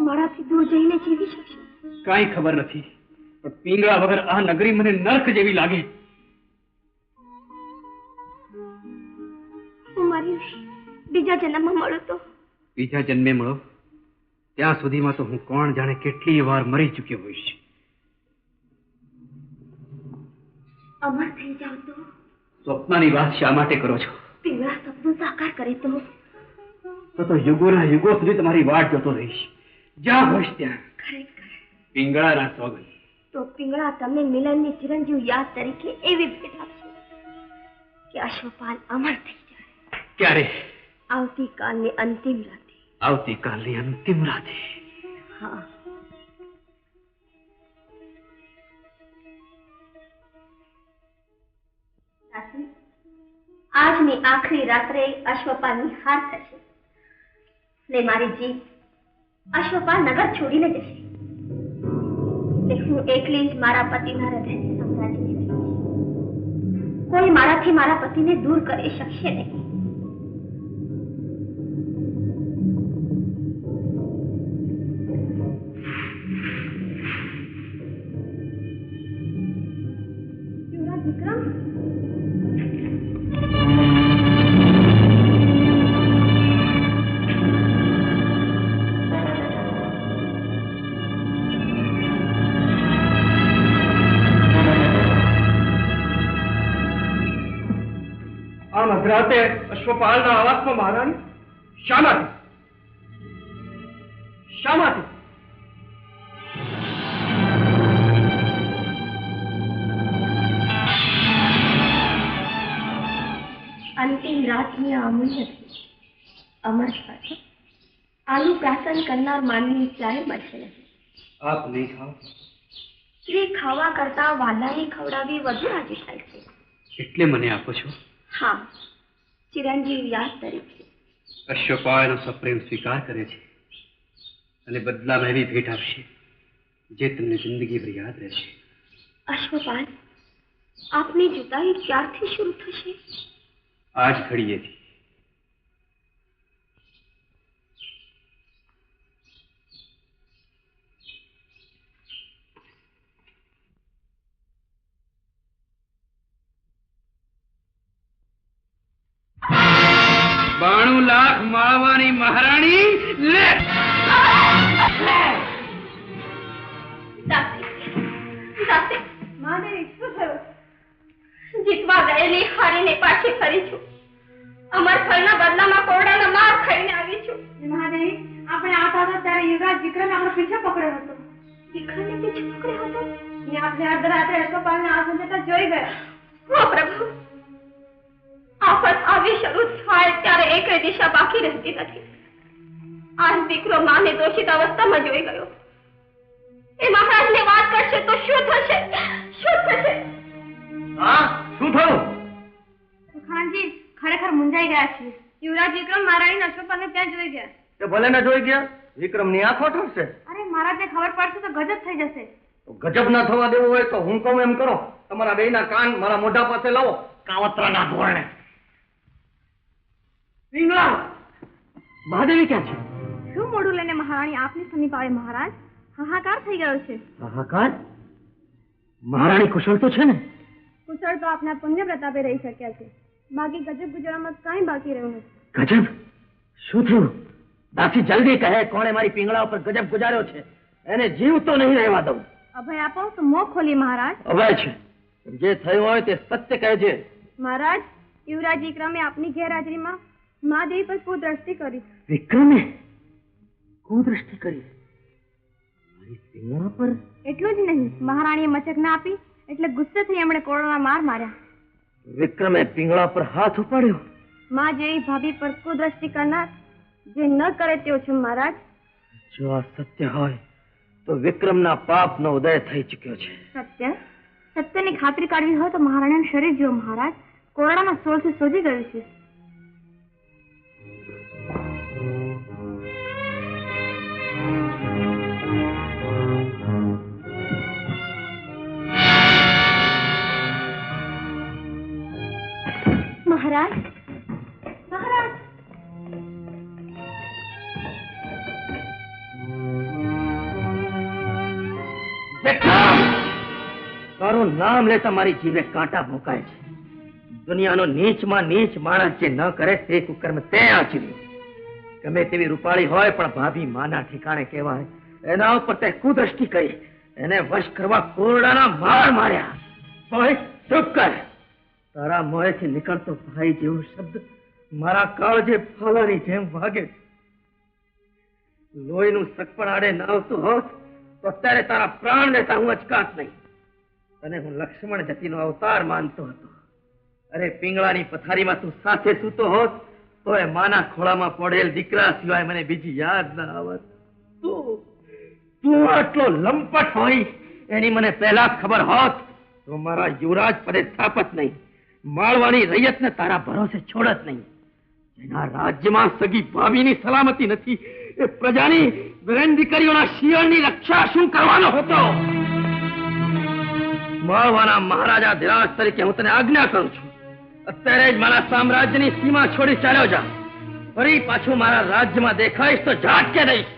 Speaker 3: મારાથી દૂર જઈને જીવી શકશો?
Speaker 2: કાંઈ ખબર નથી, પણ પિંગળા વગર આ નગરી મને નર્ક જેવી લાગે.
Speaker 3: હું મારી બીજા જન્મમાં મળું તો?
Speaker 2: બીજા જન્મે મળો ત્યાં સુધીમાં તો હું કોણ જાણે કેટલી વાર મરી ચૂક્યો હોઈશ.
Speaker 3: અમર થઈ જાવ તો?
Speaker 2: સ્વપ્નની વાત શા માટે કરો છો?
Speaker 3: પિંગળા સપનું સાકાર કરે તો?
Speaker 2: તો યુગોના યુગો સુધી તમારી વાટ જોતો રહીશ, જ્યાં હોઈશ ત્યાં.
Speaker 3: ખરેખર?
Speaker 2: પિંગળાના સોગંદ.
Speaker 3: તો પિંગળા તમને મિલનની ચિરંજીવ યાદ તરીકે એવી ભેટ આપશે કે અશ્વપાલ અમર થઈ જાય.
Speaker 2: ક્યારે?
Speaker 3: આવતીકાલની અંતિમ રાતે.
Speaker 2: આવતીકાલની અંતિમ રાતે?
Speaker 3: હા. આજની આખરી રાત્રે અશ્વપાલની હાર થશે ને મારી જીત અશ્વપાલ નગર છોડીને જશે ને હું એકલી જ મારા પતિના હૃદયને સામ્રાજ્યને રહીશ. કોઈ મારાથી મારા પતિને દૂર કરી શકશે નહીં. વિક્રમ,
Speaker 2: રાતે અશ્વપાલના આવાસમાં મહારાણી શા માટે? શા માટે?
Speaker 3: અંતિમ રાતની અમૂલ્ય ભેટ અમર પાસે આનું પ્રાસન કરનાર માનવી ક્યારે મળશે નહીં.
Speaker 2: આપ નહીં ખાઓ?
Speaker 3: સ્ત્રી ખાવા કરતા વાલાને ખવડાવી વધુ રાજી થાય છે.
Speaker 2: એટલે મને આપો છો?
Speaker 3: હા, ચિરંજીવ યાદ તરીકે.
Speaker 2: અશ્વપાલનો સપ્રેમ સ્વીકાર કરે છે અને બદલામાં એવી ભેટ આપશે જે તમને જિંદગીભર યાદ રહેશે.
Speaker 3: અશ્વપાલ, આપની જુદાઈ ક્યારથી શરૂ થશે?
Speaker 2: આજ ઘડીએથી. લાખ માળવાની મહારાણી લે!
Speaker 3: જીતવા ગયેલી હારીને પાછી ફરી છું. અમર ફળના બદલામાં કોરડાના માર ખાઈને આવી છું.
Speaker 7: મહાદેવી, આપણે આવતા હતા ત્યારે યુવરાજ વિક્રમે આપણો પીછો પકડ્યો હતો.
Speaker 3: વિક્રમે પીછો પકડ્યો હતો?
Speaker 7: ને આપણે અર્ધરાત્રે અશ્વપાલને આસન જતા જોઈ ગયા.
Speaker 3: ઓ પ્રભુ, આફત આવી શરૂ થાય ત્યારે એક દિશા બાકી રહેતી નથી. આજ દીકરો માને દોષિત અવસ્થામાં જોઈ ગયો. એ મહારાજને વાત કરશે તો શું થશે? શું થશે?
Speaker 2: હા, શું થયું?
Speaker 7: ખાનજી, ખરેખર મુંજાઈ ગયા છીએ. યુવરાજ વિક્રમ મહારાણી અશ્વપાલને ત્યાં જોઈ ગયા.
Speaker 5: તે ભલે ને જોઈ ગયા, વિક્રમની આંખો ઠરશે.
Speaker 7: અરે મહારાજને ખબર પડશે તો ગજબ થઈ જશે.
Speaker 5: ગજબ ના થવા દેવું હોય તો હું કહું એમ કરો. તમારા બેયના કાન મારા મોઢા પાસે લાવો, કાવતરાના ધોરણે.
Speaker 2: પિંગળા, મહાદેવી ક્યાં છે?
Speaker 7: શું મોઢું લઈને મહારાણી આપની સમીપ આવે? મહારાજ, હાહાકાર થઈ ગયો છે.
Speaker 6: હાહાકાર? મહારાણી કુશળ તો છે ને?
Speaker 7: કુશળ તો આપના પુણ્ય પ્રતાપે રહી શક્યા છે. બાકી ગજબ ગુજરામાં કાંઈ બાકી રહ્યું નથી.
Speaker 6: ગજબ? શું થયું? દાસી જલ્દી કહે, કોણે મારી પિંગળા ઉપર ગજબ ગુજાર્યો છે? એને જીવતો નહીં રહેવા દઉં.
Speaker 7: અભય આપો તો મોં ખોલી મહારાજ.
Speaker 6: અભય છે, જે થયું હોય તે સત્ય કહેજે.
Speaker 7: મહારાજ, યુવરાજ વિક્રમે આપની ગેરહાજરીમાં મહાદેવી પર કુદ્રષ્ટિ કરી.
Speaker 6: વિક્રમે કુદ્રષ્ટિ કરી મારી પિંગળા પર?
Speaker 7: એટલું જ નહીં, મહારાણીએ મચક ના આપી એટલે ગુસ્સે થઈ એમણે કોળોના માર માર્યા.
Speaker 6: વિક્રમે પિંગળા પર હાથ ઉપાડ્યો?
Speaker 7: માં જેવી ભાભી પર કુદ્રષ્ટિ કરનાર જે ન કરે તેવો છે મહારાજ.
Speaker 6: જો આ સત્ય હોય તો વિક્રમના પાપનો ઉદય થઈ ચૂક્યો છે.
Speaker 7: સત્ય? સત્યની ખાતરી કાઢવી હોય તો મહારાણીનું શરીર જુઓ મહારાજ. કોરડાના સોળથી સોજી ગયું છે. મહારાજ, મહારાજ,
Speaker 6: તારું નામ લેતા મારી જીભે કાંટા ભોકાય છે. દુનિયાનો નીચમાં નીચ માણસ જે ન કરે તે કુકર્મ તે આચર્યું. ગમે તેવી રૂપાળી હોય પણ ભાભી માના ઠેકાણે કહેવાય. એના ઉપર તે કુદ્રષ્ટિ કરી, એને વશ કરવા કોરડાના માર માર્યા. ભાઈ ચૂપ કર. તારા મોંએથી નીકળતો ભાઈ જેવો શબ્દ મારા કાળજે ફાલાની જેમ વાગે છે. લોહીનું સકપણ આડે ન આવતું હોત તો અત્યારે તારા પ્રાણ લેતા હું અચકાત નહીં. તને હું લક્ષ્મણ જતીનો અવતાર માનતો હતો. અરે પિંગળાની પથારીમાં તું સાથે સૂતો હોત તો એ માના ખોળામાં પડેલ દીકરા સિવાય મને બીજી યાદ ના આવત. તું આટલો લંપટ હોય એની મને પહેલા ખબર હોત તો મારા યુવરાજ પદે સ્થાપત નહીં, માળવાની રૈયતને તારા ભરોસે છોડત નહીં. જેના રાજ્યમાં સગી ભાભીની સલામતી નથી એ પ્રજાની વિરેન દીકરીઓના શિયળની રક્ષા શું કરવાનો હતો? માળવાના મહારાજા ધીરાજ તરીકે હું તને આજ્ઞા કરું છું, અત્યારે જ મારા સામ્રાજ્યની સીમા છોડી ચાલ્યો જા. ફરી પાછું મારા રાજ્યમાં દેખાઈશ તો ઝાટકે દઈશ.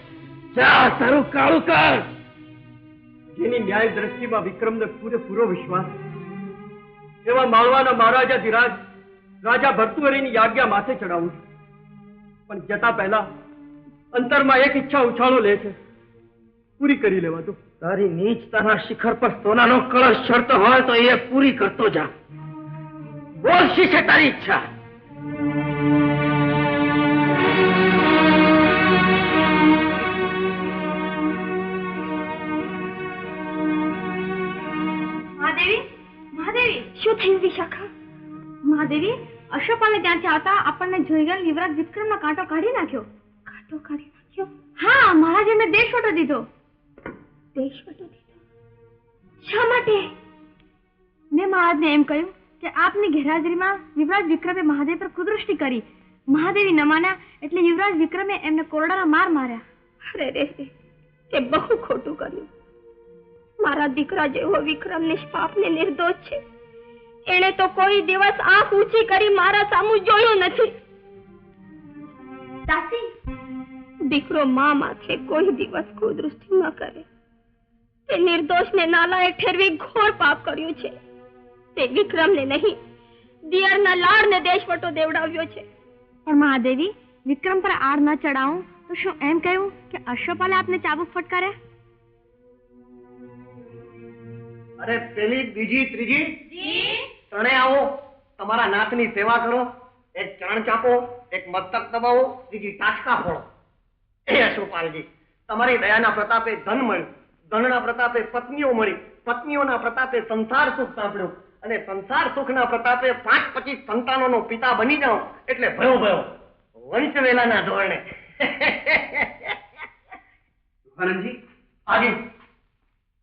Speaker 6: જા, તારું કાળું કર.
Speaker 5: જેની ન્યાય દ્રષ્ટિમાં વિક્રમને પૂરેપૂરો વિશ્વાસ, એવા માળવાના મહારાજા ધીરાજ રાજા ભર્તુહરીની આજ્ઞા માથે ચડાવું છું. પણ જતા પહેલા અંતરમાં એક ઈચ્છા ઉછાળો લે છે, પૂરી કરી લેવા દો.
Speaker 6: તારી નીચતાના શિખર પર સોનાનો કળશ ચડતો હોય તો એ પૂરી કરતો જા. બોલ, શી છે તારી ઈચ્છા?
Speaker 7: મહાદેવી, મહાદેવી,
Speaker 3: શું થયું વિશાખા?
Speaker 7: મહાદેવી, અશોકપાલને ત્યાંથી આવતા આપણને જોઈ ગયેલ યુવરાજ વિક્રમનો કાંટો કાઢી નાખ્યો.
Speaker 3: કાંટો કાઢી નાખ્યો?
Speaker 7: હા, મહારાજે એમને દેશવટો દીધો.
Speaker 3: દેશવટો દીધો? શા માટે?
Speaker 7: મેં મહારાજને એમ કહ્યું કે આપની ગેરહાજરીમાં યુવરાજ વિક્રમે મહાદેવ પર કુદ્રષ્ટિ કરી. મહાદેવી ન માન્યા એટલે યુવરાજ વિક્રમે એમને કોરડાના માર માર્યા.
Speaker 3: અરે રે, તે બહુ ખોટું કર્યું. મારા દીકરા જેવો વિક્રમ નિષ્પાપને નિર્દોષ છે. એણે તો કોઈ દિવસ આંખ ઊંચી કરી મારા સામું જોયું નથી. દાસી, દીકરો મા માથે કોઈ દિવસ કુદૃષ્ટિ ન કરે. તે નિર્દોષને નાલાયક ઠેરવી ઘોર પાપ કર્યું છે. તે વિક્રમને નહીં, દિયરના લાડને દેશવટો દેવડાવ્યો છે.
Speaker 7: પણ મહાદેવી, વિક્રમ પર આડ ન ચડાવું તો શું એમ કહ્યું કે અશ્વપાલે આપને ચાબુક ફટકાર્યા?
Speaker 5: અરે પેલી, બીજી, ત્રીજી, ત્રણે આવો. તમારા નાથની સેવા કરો. એક ચરણ ચાપો, એક મસ્તક દબાવો, ત્રીજી ટાચકા ફોડો. એ અશ્વપાલજી, તમારી દયાના પ્રતાપે ધન મળ્યું, ધનના પ્રતાપે પત્નીઓ મળી, પત્નીઓના પ્રતાપે સંસાર સુખ સાંભળ્યું, અને સંસાર સુખના પ્રતાપે 5-25 સંતાનોનો પિતા બની જાઓ એટલે ભયો ભયો વંશવેલાના ધોરણે.
Speaker 2: આનંદજી,
Speaker 5: આજી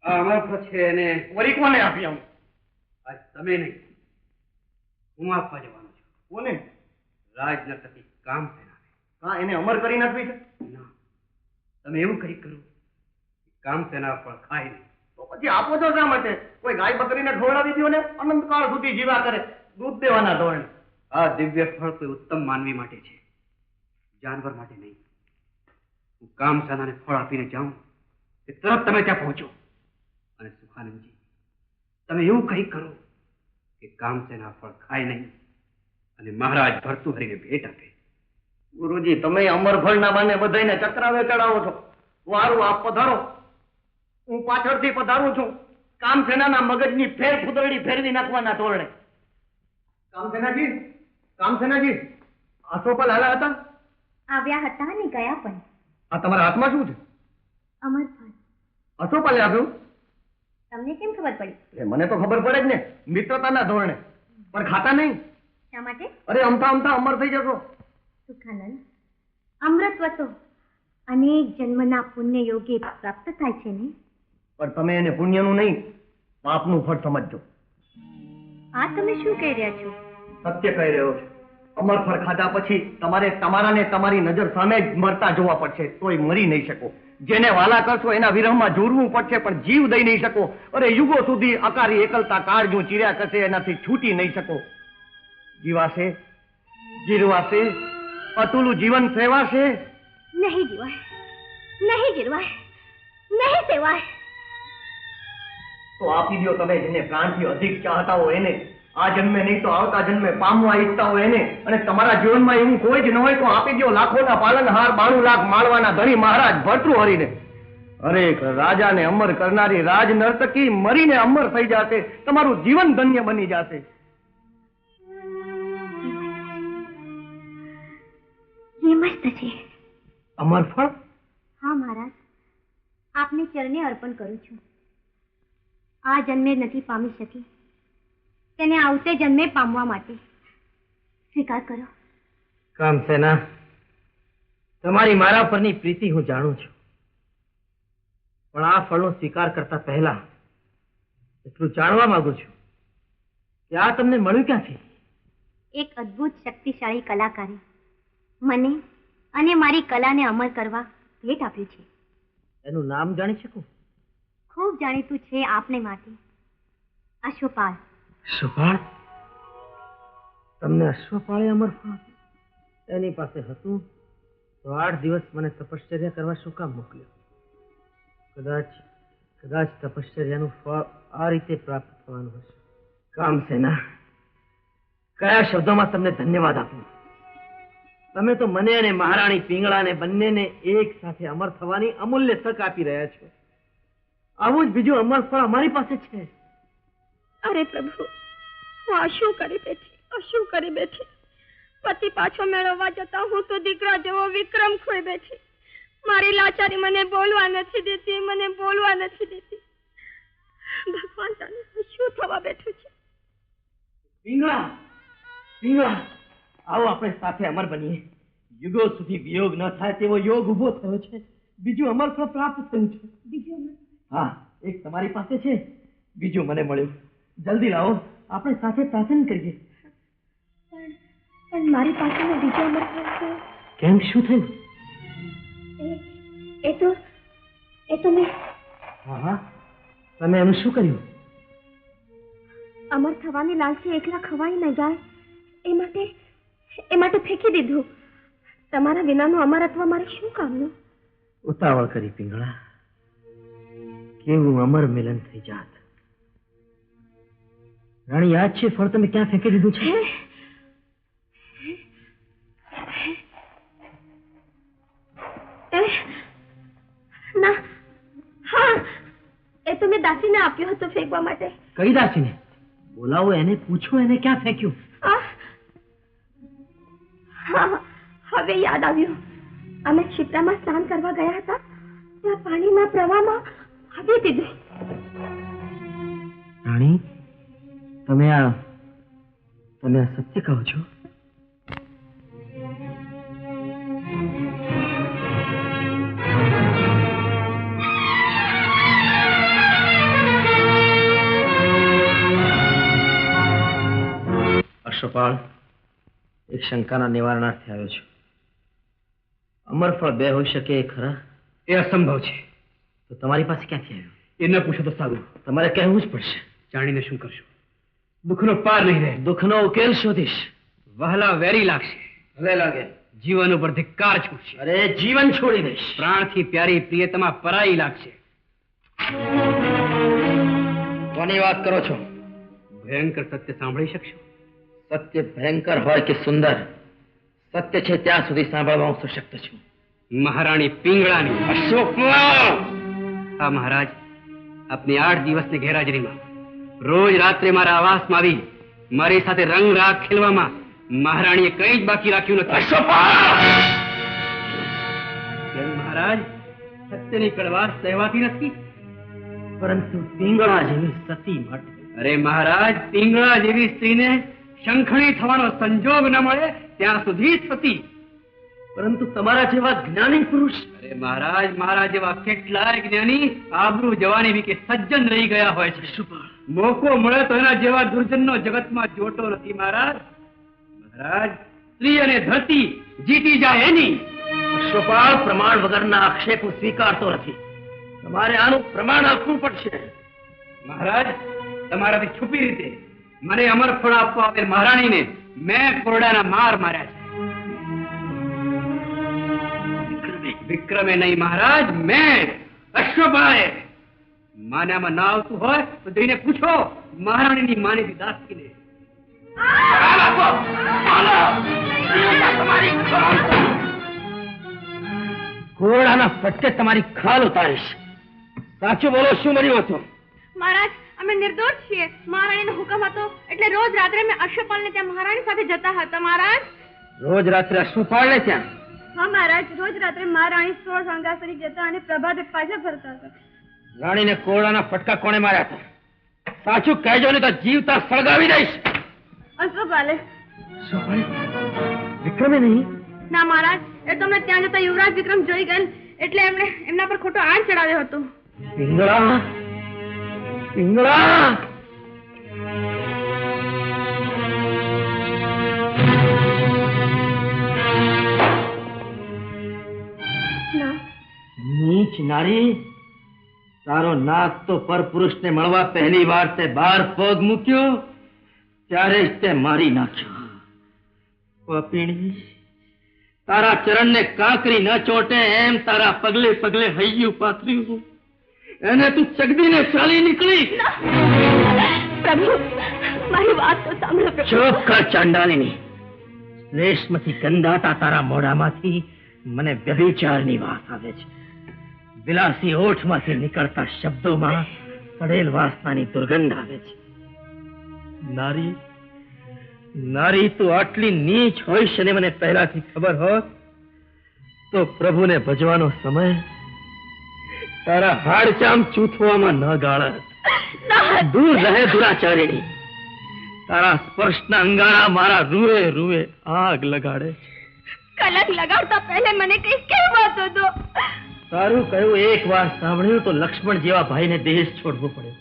Speaker 2: અમારા છે એને
Speaker 5: વરી કોને આપી? આમ
Speaker 2: આજ તમે નહીં, હું આપવા જવાનો છું.
Speaker 5: કોને?
Speaker 2: રાજનર્તકી કામસેનાને.
Speaker 5: હા, એને અમર કરી નાખવી છે?
Speaker 2: ના, તમે એવું કઈ કરો કામસેના પણ ખાય નહીં.
Speaker 5: તો પછી આપો છો શા માટે? કોઈ ગાય બકરીને ઢોળાવી દો ને અનંતકાળ સુધી જીવા કરે, દૂધ દેવાના ધોરણે.
Speaker 2: આ દિવ્ય ફળ કોઈ ઉત્તમ માનવી માટે છે, જાનવર માટે નહીં. હું કામસેનાને ફળ આપીને જાઉં કે તરત તમે ત્યાં પહોંચો અને સુખાનંદજી તમે એવું કંઈ કરો કે કામસેના ફળ ખાય નહીં અને મહારાજ ભર્તૃહરિને ભેટ આપે.
Speaker 5: ગુરુજી, તમે અમરફળના બાને બધાને ચક્રાવે ચડાવો છો. વારું આપ પધારો, હું પાછળથી પધારું છું. કામસેનાના મગજની ફેર ફૂદરડી ફેરવી નાખવાના ધોરણે. કામસેનાજી, કામસેનાજી, આસોપાલ હાલા હતા?
Speaker 7: આવ્યા હતા ને ગયા પણ.
Speaker 5: આ તમારા હાથમાં શું છે?
Speaker 7: અમરફળ.
Speaker 5: આસોપાલે આપ્યું?
Speaker 7: તમને કેમ ખબર પડી?
Speaker 5: મને તો ખબર પડે જ ને, મિત્રતાના ધોરણે. પણ ખાતા નહીં.
Speaker 7: શા માટે?
Speaker 5: અરે અમથા અમથા અમર થઈ જશો.
Speaker 7: સુખાનંદ, અમૃતત્વ તો અનેક જન્મના પુણ્ય યોગે પ્રાપ્ત થાય છે ને.
Speaker 5: પણ તમે એને પુણ્યનું નહીં, પાપનું ફળ સમજજો.
Speaker 7: આ તમે શું કહી રહ્યા છો?
Speaker 5: સત્ય કહી રહ્યો છું. અમરફળ ખાધા પછી તમારે તમારાને તમારી નજર સામે જ મરતા જોવા પડશે, તોય મરી નહીં શકો. જેને વાલા કરશો એના વિરહમાં જોડવું પડશે, પણ જીવ દઈ નહીં શકો. અરે યુગો સુધી અકારી એકલતા કાળજું ચીર્યા કરશે, એનાથી છૂટી નહીં શકો. જીવાશે, જીરવાશે, અતુલું જીવન સેવાશે.
Speaker 3: નહીં જીવાય, નહીં જીરવાય, નહીં સેવાય.
Speaker 5: તો આપી દો તમે જેને પ્રાણથી અધિક ચાહતા હો એને. આ જન્મે નહીં તો આવતા જન્મે પામવા ઈચ્છતા હોય એને. અને તમારા જીવનમાં એવું કોઈ જ ન હોય તો આપી દો લાખોના પાલનહાર 92 લાખ માળવાના ધણી મહારાજ ભર્તૃહરિને. અરે રાજાને અમર કરનારી રાજ નર્તકી મરીને અમર થઈ જશે, તમારું જીવન ધન્ય બની જશે.
Speaker 7: એ મસ્ત છે.
Speaker 5: અમરફળ?
Speaker 7: હા મહારાજ, આપને ચરણે અર્પણ કરું છું. આ જન્મે નથી પામી શકી, તેને આવતે જન્મે પામવા માટે સ્વીકાર કરો.
Speaker 6: કામસેના, તમારી મારા પરની પ્રીતિ હું જાણું છું, પણ આ ફળનો સ્વીકાર કરતા પહેલા એટલું જાણવા માંગુ છું કે આ તમને મળ્યું ક્યાંથી?
Speaker 7: એક અદ્ભુત શક્તિશાળી કલાકારે મને અને મારી કલાને અમર કરવા ભેટ આપ્યું છે.
Speaker 6: એનું નામ જાણી શકું?
Speaker 7: ખૂબ જાણીતું છે આપને માટે. અશ્વપાલ.
Speaker 6: અશ્વપાળ? તમને અશ્વપાળે અમરફળ આપ્યું? એની પાસે હતું તો 8 દિવસ મને તપશ્ચર્યા કરવા શું કામ મોકલ્યો? કદાચ તપશ્ચર્યાનું ફળ આ રીતે પ્રાપ્ત થવાનું હશે. કામસેના, કયા શબ્દોમાં તમને ધન્યવાદ આપું? તમે તો મને અને મહારાણી પિંગળાને બંનેને એક સાથે અમર થવાની અમૂલ્ય તક આપી રહ્યા છો. આવું જ બીજું અમર ફળ અમારી પાસે છે.
Speaker 3: અરે પ્રભુ, હું આ શું કરી બેઠી, આ શું કરી બેઠી. પતિ પાછો મેળવવા જતા હું તો દીકરા જેવો વિક્રમ ખોઈ બેઠી. મારી લાચારી મને બોલવા નથી દેતી, મને બોલવા નથી દેતી. ભગવાન જાણે શું થવા બેઠું છે.
Speaker 6: પિંગળા, પિંગળા, આવો આપણે સાથે અમર બનીએ. યુગો સુધી વિયોગ ન થાય તેવો યોગ ઉભો થયો છે. બીજું અમર ફળ પ્રાપ્ત થયું છે.
Speaker 3: બીજું?
Speaker 6: હા, એક તમારી પાસે છે, બીજું મને મળ્યું. જલ્દી લાવો, આપણે સાથે પ્રાર્થના કરીએ.
Speaker 3: પણ મારી પાસે બીજો અમર ફળ છે.
Speaker 6: કેમ, શું થયું?
Speaker 3: એ તો મેં.
Speaker 6: હા, તમે એનું શું કર્યું?
Speaker 3: અમર થવાની લાલચી એકલા ખવાઈ ન જાય એ માટે ફેંકી દીધું. તમારા વિનાનું અમરત્વ મારે શું કામનું?
Speaker 6: ઉતાવળ કરી પિંગળા, કેવું અમર મિલન થઈ જાત. રાણી, યાદ છે ફળ તમે ક્યાં ફેંકી દીધું છે?
Speaker 3: ના, હા, એ તો મેં દાસીને આપ્યો હતો ફેંકવા માટે.
Speaker 6: કઈ દાસીને? બોલાવો એને, પૂછો એને ક્યાં ફેંક્યું.
Speaker 3: હા, હવે યાદ આવ્યું. અમે ક્ષિપ્રામાં સ્નાન કરવા ગયા હતા, ત્યાં પાણીના પ્રવાહમાં આવી દીધું.
Speaker 6: રાણી, તમે આ સત્ય કહો છો? અશ્વપાળ, એક શંકાના નિવારણાર્થે આવ્યો છું. અમરફળ 2 હોઈ શકે એ ખરા?
Speaker 2: એ અસંભવ છે.
Speaker 6: તો તમારી પાસે ક્યાંથી આવ્યું?
Speaker 2: એ ન પૂછો તો સારું.
Speaker 6: તમારે કહેવું જ પડશે.
Speaker 2: જાણીને શું કરશો? દુઃખનો પાર નહીં રહે.
Speaker 6: દુઃખનો ઉકેલ શોધીશ.
Speaker 2: વહાલા વેરી લાગશે.
Speaker 6: ભલે લાગે.
Speaker 2: જીવન ઉપર ધિક્કાર છૂટશે.
Speaker 6: અરે, જીવન છોડી દઈશ.
Speaker 2: પ્રાણથી પ્યારી પ્રિયતમા પરાઈ લાગશે.
Speaker 6: કોની વાત કરો છો?
Speaker 2: ભયંકર સત્ય સાંભળી શકશો?
Speaker 6: સત્ય ભયંકર હોય કે સુંદર, સત્ય છે ત્યાં સુધી સાંભળવા હું સશક્ત છું.
Speaker 2: મહારાણી પિંગળાની.
Speaker 6: અશોકમાં
Speaker 2: હા મહારાજ, આપની 8 દિવસની ગેરહાજરીમાં રોજ રાત્રે મારા આવાસમાં આવી મારી સાથે રંગ રાગ ખેલવામાં મહારાણીએ કંઈ જ બાકી રાખ્યું નથી. કેમ મહારાજ, સત્યની કડવાશ સહેવાતી નથી?
Speaker 6: પરંતુ પિંગળા જેવી સતી માટે.
Speaker 2: અરે મહારાજ, પિંગળા જેવી સ્ત્રીને શંખણી થવાનો સંજોગ ન મળે ત્યાં સુધી સતી.
Speaker 6: પરંતુ તમારા જેવા જ્ઞાની પુરુષ.
Speaker 2: અરે મહારાજ, મારા જેવા કેટલાય જ્ઞાની આબરૂ જવાની વીકે સજ્જન રહી ગયા હોય છે. મોકો મળે તો એના જેવા દુર્જનનો જગતમાં જોતો નથી મહારાજ. મહારાજ, સ્ત્રી અને ધરતી જીતી જાય એની.
Speaker 6: અશ્વપાળ, પ્રમાણ વગરના આક્ષેપ હું સ્વીકારતો નથી. તમારે આનું પ્રમાણ આપવું પડશે.
Speaker 2: મહારાજ, તમારાથી છુપી રીતે મને અમરફળ આપવા આવેલ મહારાણીને મેં કોરડાના માર માર્યા છે. વિક્રમે નહીં મહારાજ, મેં અશ્વપાળે. માન્યામાં ના આવતું હોય તો જઈને પૂછો મહારાણીની માનીથી દાસીને.
Speaker 6: કોરડાના ફટકે તમારી ખાલ ઉતારીશ. સાચું બોલો, શું મર્યો હતો?
Speaker 3: મહારાજ, અમે નિર્દોષ છીએ. મહારાણીનો હુકમ હતો એટલે રોજ રાત્રે અમે અશ્વપાલને ત્યાં મહારાણી સાથે જતા હતા. મહારાજ,
Speaker 6: રોજ રાત્રે અશ્વપાળને ત્યાં?
Speaker 3: હા મહારાજ, રોજ રાત્રે મહારાણી 16 શણગાર કરી જતા અને પ્રભાતે પાછા ફરતા હતા.
Speaker 6: રાણીને કોરડાના ફટકા કોણે માર્યા હતા? સાચું કહેજો ને તો જીવતા સળગાવી દઈશ.
Speaker 3: અશ્વપાલે.
Speaker 6: વિક્રમે નહીં?
Speaker 3: ના મહારાજ, એ તો અમને ત્યાં જતા યુવરાજ વિક્રમ જોઈ ગયેલ એટલે એમણે એમના પર ખોટો આણ ચડાવ્યો હતો.
Speaker 6: પિંગળા, પિંગળા! નીચ નારી, તારો નાક તો પરપુરુષને મળવા પહેલી વાર તે 12 પગ મૂક્યો ત્યારે જ તે મારી નાખ્યો. પાપીણી, તારા ચરણને કાંકરી ન ચોટે એમ તારા પગલે પગલે હૈયું પાથર્યું. એને તું ચગદીને ચાલી નીકળી.
Speaker 3: પ્રભુ, મારી વાત તો સાંભળો.
Speaker 6: ચૂપ કર ચાંડાલીની. શ્લેષમાંથી ગંધાતા તારા મોઢામાંથી મને વ્યભિચારની વાત આવે છે. વિલાસી ઓઠમાંથી નીકળતા શબ્દોમાં સડેલ વાસનાની દુર્ગંધ આવે છે. નારી, નારી, તું આટલી નીચ હોઈશ અને મને પહેલાથી ખબર હોત તો પ્રભુને ભજવાનો સમય તારા હાડચામ ચૂથવામાં ન ગાળત. દૂર રહે દુરાચારિણી. તારા સ્પર્શના અંગારા મારા રૂએ રૂએ આગ લગાડે.
Speaker 3: કલંક લગાડતા પહેલે મને કઈ કહેવા તો દો.
Speaker 6: તારું કયું એક વાર સાંભળ્યું તો લક્ષ્મણ જેવા ભાઈને દેશ છોડવો પડ્યો.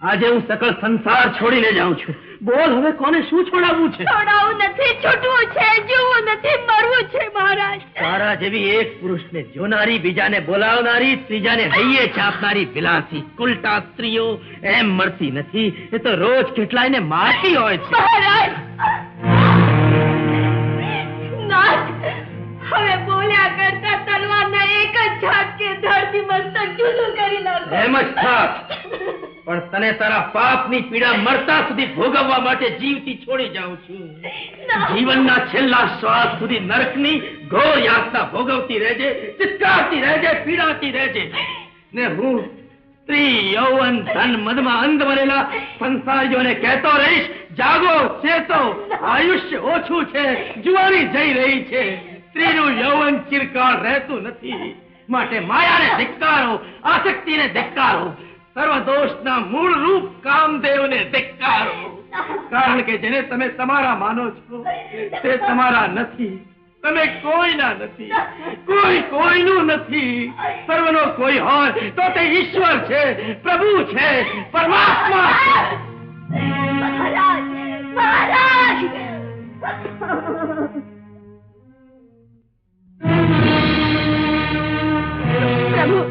Speaker 6: આજે હું સકળ સંસાર છોડીને જાઉં છું. બોલ, હવે કોને શું છોડાવવું છે?
Speaker 3: છોડાવવું નથી, છૂટવું છે, જીવવું નથી, મરવું છે મહારાજ.
Speaker 6: તારા જેવી એક પુરુષને જોનારી, બીજાને બોલાવનારી, ત્રીજાને હૈયે છાપનારી વિલાસી કુલટા સ્ત્રીઓ એમ મળતી નથી. એ તો રોજ કેટલાયને મારતી હોય છે.
Speaker 3: મહારાજ, નાથ, હવે બોલ્યા કરતા તલવારના એક જ ઝાટકે ધરતી મસ્તક જુદું કરી નાખો.
Speaker 6: એમ જ થાત, પણ તને તારા પાપની પીડા મરતા સુધી ભોગવવા માટે જીવતી છોડી જાઉં છું. જીવનના છેલ્લા શ્વાસ સુધી નરકની ઘોર યાતના ભોગવતી રહેજે, ચિત્કારતી રહેજે, પીડાતી રહેજે. ને હું સ્ત્રી, યૌવન, ધન, મદમાં અંધ બનેલા સંસારીઓને કહેતો રહીશ, જાગો, ચેતો, આયુષ્ય ઓછું છે, જુવાની જઈ રહી છે. સ્ત્રીનું યૌવન ચિરકાળ રહેતું નથી. માટે માયાને ધિક્કારો, આસક્તિને ધિક્કારો, સર્વ દોષના મૂળ રૂપ કામદેવને ધિક્કારો. કારણ કે જેને તમે તમારા માનો છો તે તમારા નથી. તમે કોઈના નથી, કોઈ કોઈનું નથી. સર્વનો કોઈ હોય તો તે ઈશ્વર છે, પ્રભુ છે, પરમાત્મા છે.
Speaker 3: મહારાજ, મહારાજ! પ્રભુ,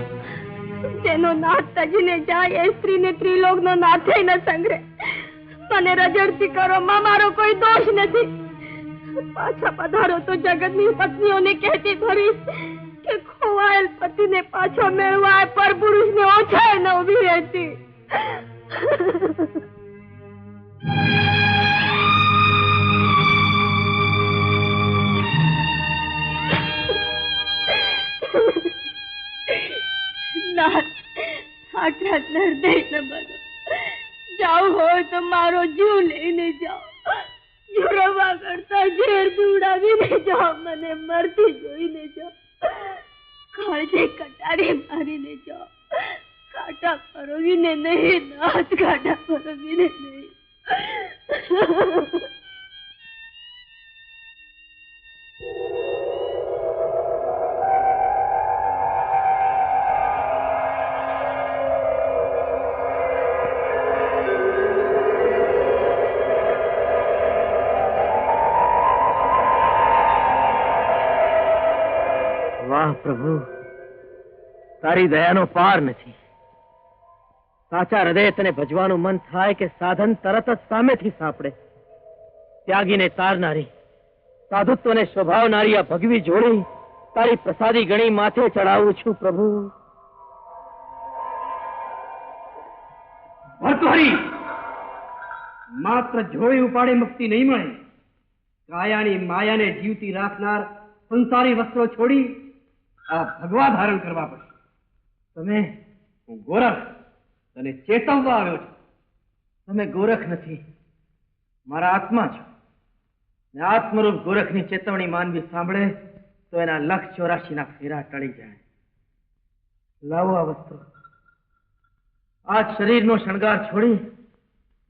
Speaker 3: જેનો નાથ તજીને જાય એ સ્ત્રીને ત્રિલોકનો નાથે ન સંગ્રહે. મને રજડતી કરો, મારો કોઈ દોષ નથી. પાછા પધારો તો જગતની પત્નીઓને કહેતી ફરીશ કે ખોવા ખોવાયેલ પતિને પાછો મેળવા પર પુરુષને ઓછાય ન ઉભી રહેતી. આટલા હૃદય ન બનો. જાવ હોય તો મારો જીવ લઈને જાઓ. જીવવા કરતા ઝેર પીવડાવીને જાઓ. મને મરતી જોઈને જાઓ. કાળજે કટારી મારીને જાઓ. કાંટા પરોવીને નહીં, દાંત કાંટા પરોવીને નહીં.
Speaker 6: વાહ પ્રભુ, તારી દયાનો પાર નથી. સાચા હૃદય તને ભજવાનું મન થાય કે સાધન તરત જ સામેથી સાંપડે. ત્યાગીને તારનારી, સાધુત્વને સ્વભાવનારી આ ભગવી જોડી તારી પ્રસાદી ગણી માથે ચડાવું છું પ્રભુ.
Speaker 2: ભર્તૃહરિ, માત્ર જોઈ ઉપાડે મુક્તિ નહીં મળે. કાયાની માયાને જીવતી રાખનાર સંસારી વસ્ત્રો છોડી આ ભગવા ધારણ કરવા પડશે.
Speaker 6: તમે
Speaker 2: હું ગોરખ તને ચેતવવા આવ્યો છું.
Speaker 6: તમે ગોરખ નથી, મારા આત્મા છો. ને આત્મરૂપ ગોરખની ચેતવણી માનવી સાંભળે તો એના 1,84,ના ફેરા ટળી જાય. લાવો આ વસ્ત્રો. આ શરીરનો શણગાર છોડી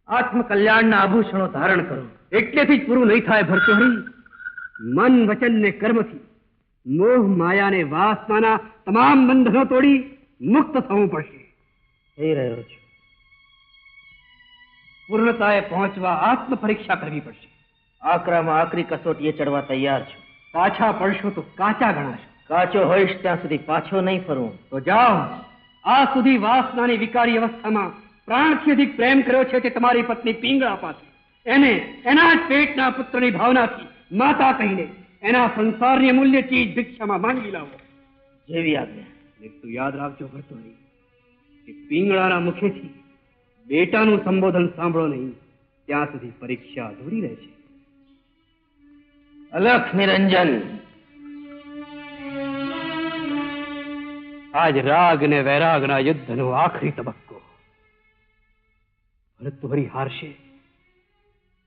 Speaker 6: આત્મ કલ્યાણના આભૂષણો ધારણ કરો.
Speaker 2: એટલેથી જ પૂરું નહીં થાય ભર્તૃહરિ. મન, વચન ને કર્મથી મોહ, માયા ને વાસનાના તમામ બંધનો તોડી મુક્ત થવું પડશે.
Speaker 6: થઈ રહ્યો છું.
Speaker 2: પૂર્ણતાએ પહોંચવા આત્મ પરીક્ષા કરવી પડશે.
Speaker 6: આકરામાં આકરી કસોટીએ ચડવા તૈયાર છું.
Speaker 2: પાછા પડશો તો કાચા ગણાશો.
Speaker 6: કાચો હોઈશ ત્યાં સુધી પાછો નહીં ફરવું.
Speaker 2: તો જાઓ. આ સુધી વાસનાની વિકારી અવસ્થામાં પ્રાણથી અધિક પ્રેમ કર્યો છે તે તમારી પત્ની પિંગળા પાસે. એને એના જ પેટના પુત્રની ભાવનાથી માતા કહીને એના સંસારની અમૂલ્ય ચીજ ભિક્ષામાં માંગી લાવો.
Speaker 6: જેવી આજ્ઞા.
Speaker 2: એટલું યાદ રાખજો ભર્તૃહરિ કે પિંગળાના મુખેથી બેટાનું સંબોધન સાંભળો નહીં ત્યાં સુધી પરીક્ષા અધૂરી રહેશે.
Speaker 6: અલખ નિરંજન.
Speaker 2: આજ રાગ ને વૈરાગના યુદ્ધનો આખરી તબક્કો. ભર્તૃહરિ હારશે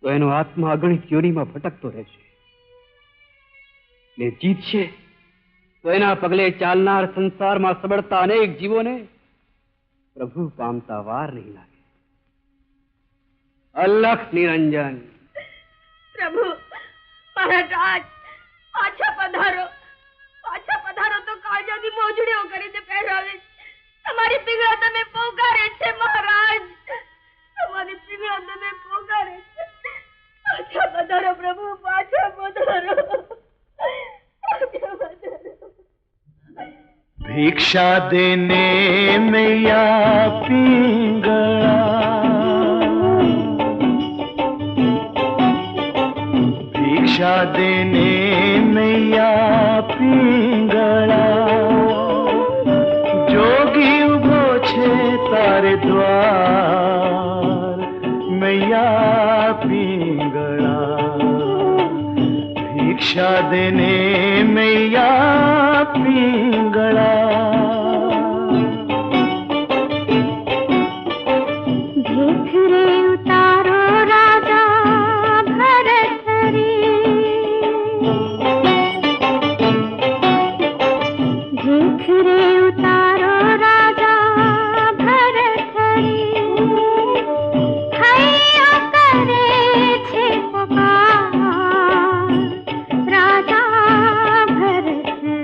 Speaker 2: તો એનો આત્મા અગણિત યોનિમાં ભટકતો રહેશે, ને જીતશે તો એના પગલે ચાલનાર સંસારમાં સબળતા અનેક જીવોને પ્રભુ પામતા વાર નહીં લાગે. અલખ નિરંજન.
Speaker 3: પ્રભુ, મારા રાજ, પાછા પધારો. પાછા પધારો તો કાળજાની મોજડીઓ કરીને પહેરાવે. તમારી પિંગળા તમે પોકારે છે મહારાજ. તમારી પિંગળા તમે પોકારે છે. પાછા પધારો પ્રભુ, પાછા પધારો.
Speaker 10: भिक्षा देने मैया पिंगला, भिक्षा देने मैया पिंगला, जोगी उभो छे तारे द्वार मैया पिंगला, भिक्षा देने मैया पिंगला।
Speaker 9: भीख रे उतारो राजा भरत रे, भीख रे उतारो राजा भरत रे, हैया करे छे पुकार राजा भरत रे,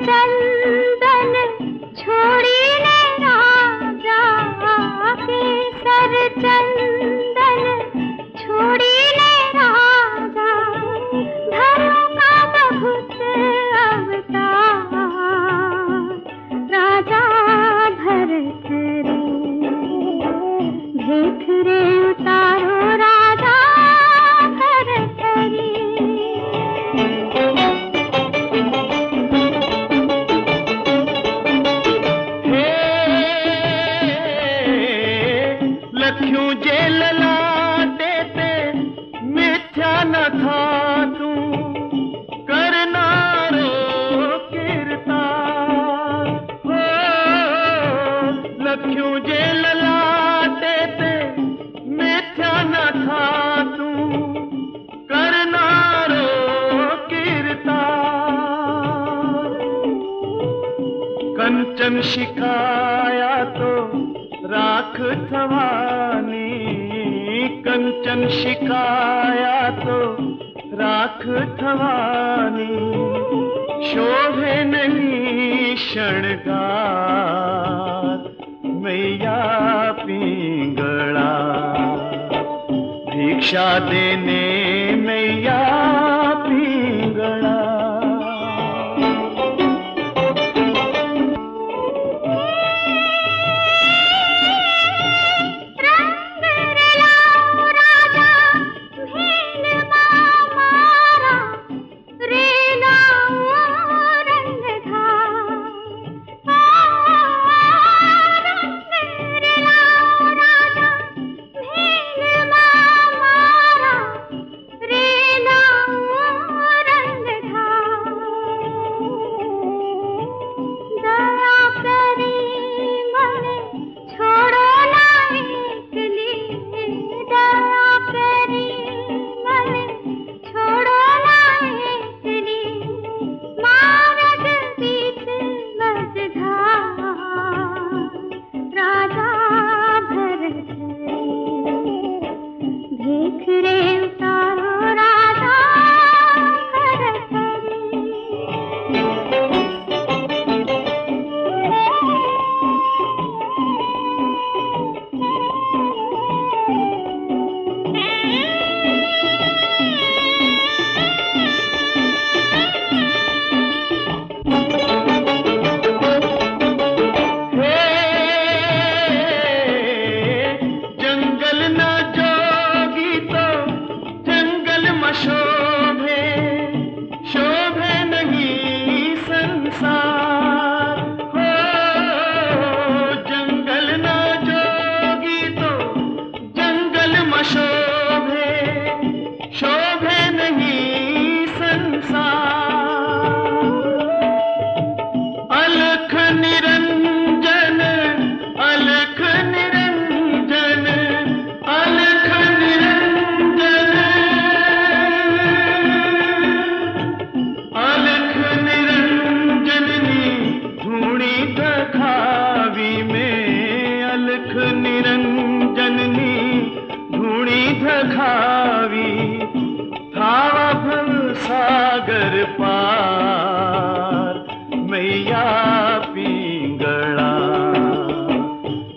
Speaker 9: चंदन छोड़ीने राजा केसर चंदन छोड़ीने राजा धर्म का बहुत अवतार राजा भरत रे देख रे उतारो राजा भरत रे।
Speaker 10: लख्यूं जे ललाटे ते मिथ्या न था तू करना रो किरतार हो लख्यूं जे ललाटे ते मिथ्या न था तू करना रो किरतार कंचन शिकाया तो राख थवानी कंचन शिकाया तो राख थवानी शोभे नहीं शणगार मैया पिंगला भिक्षा देने मैया पिंगला।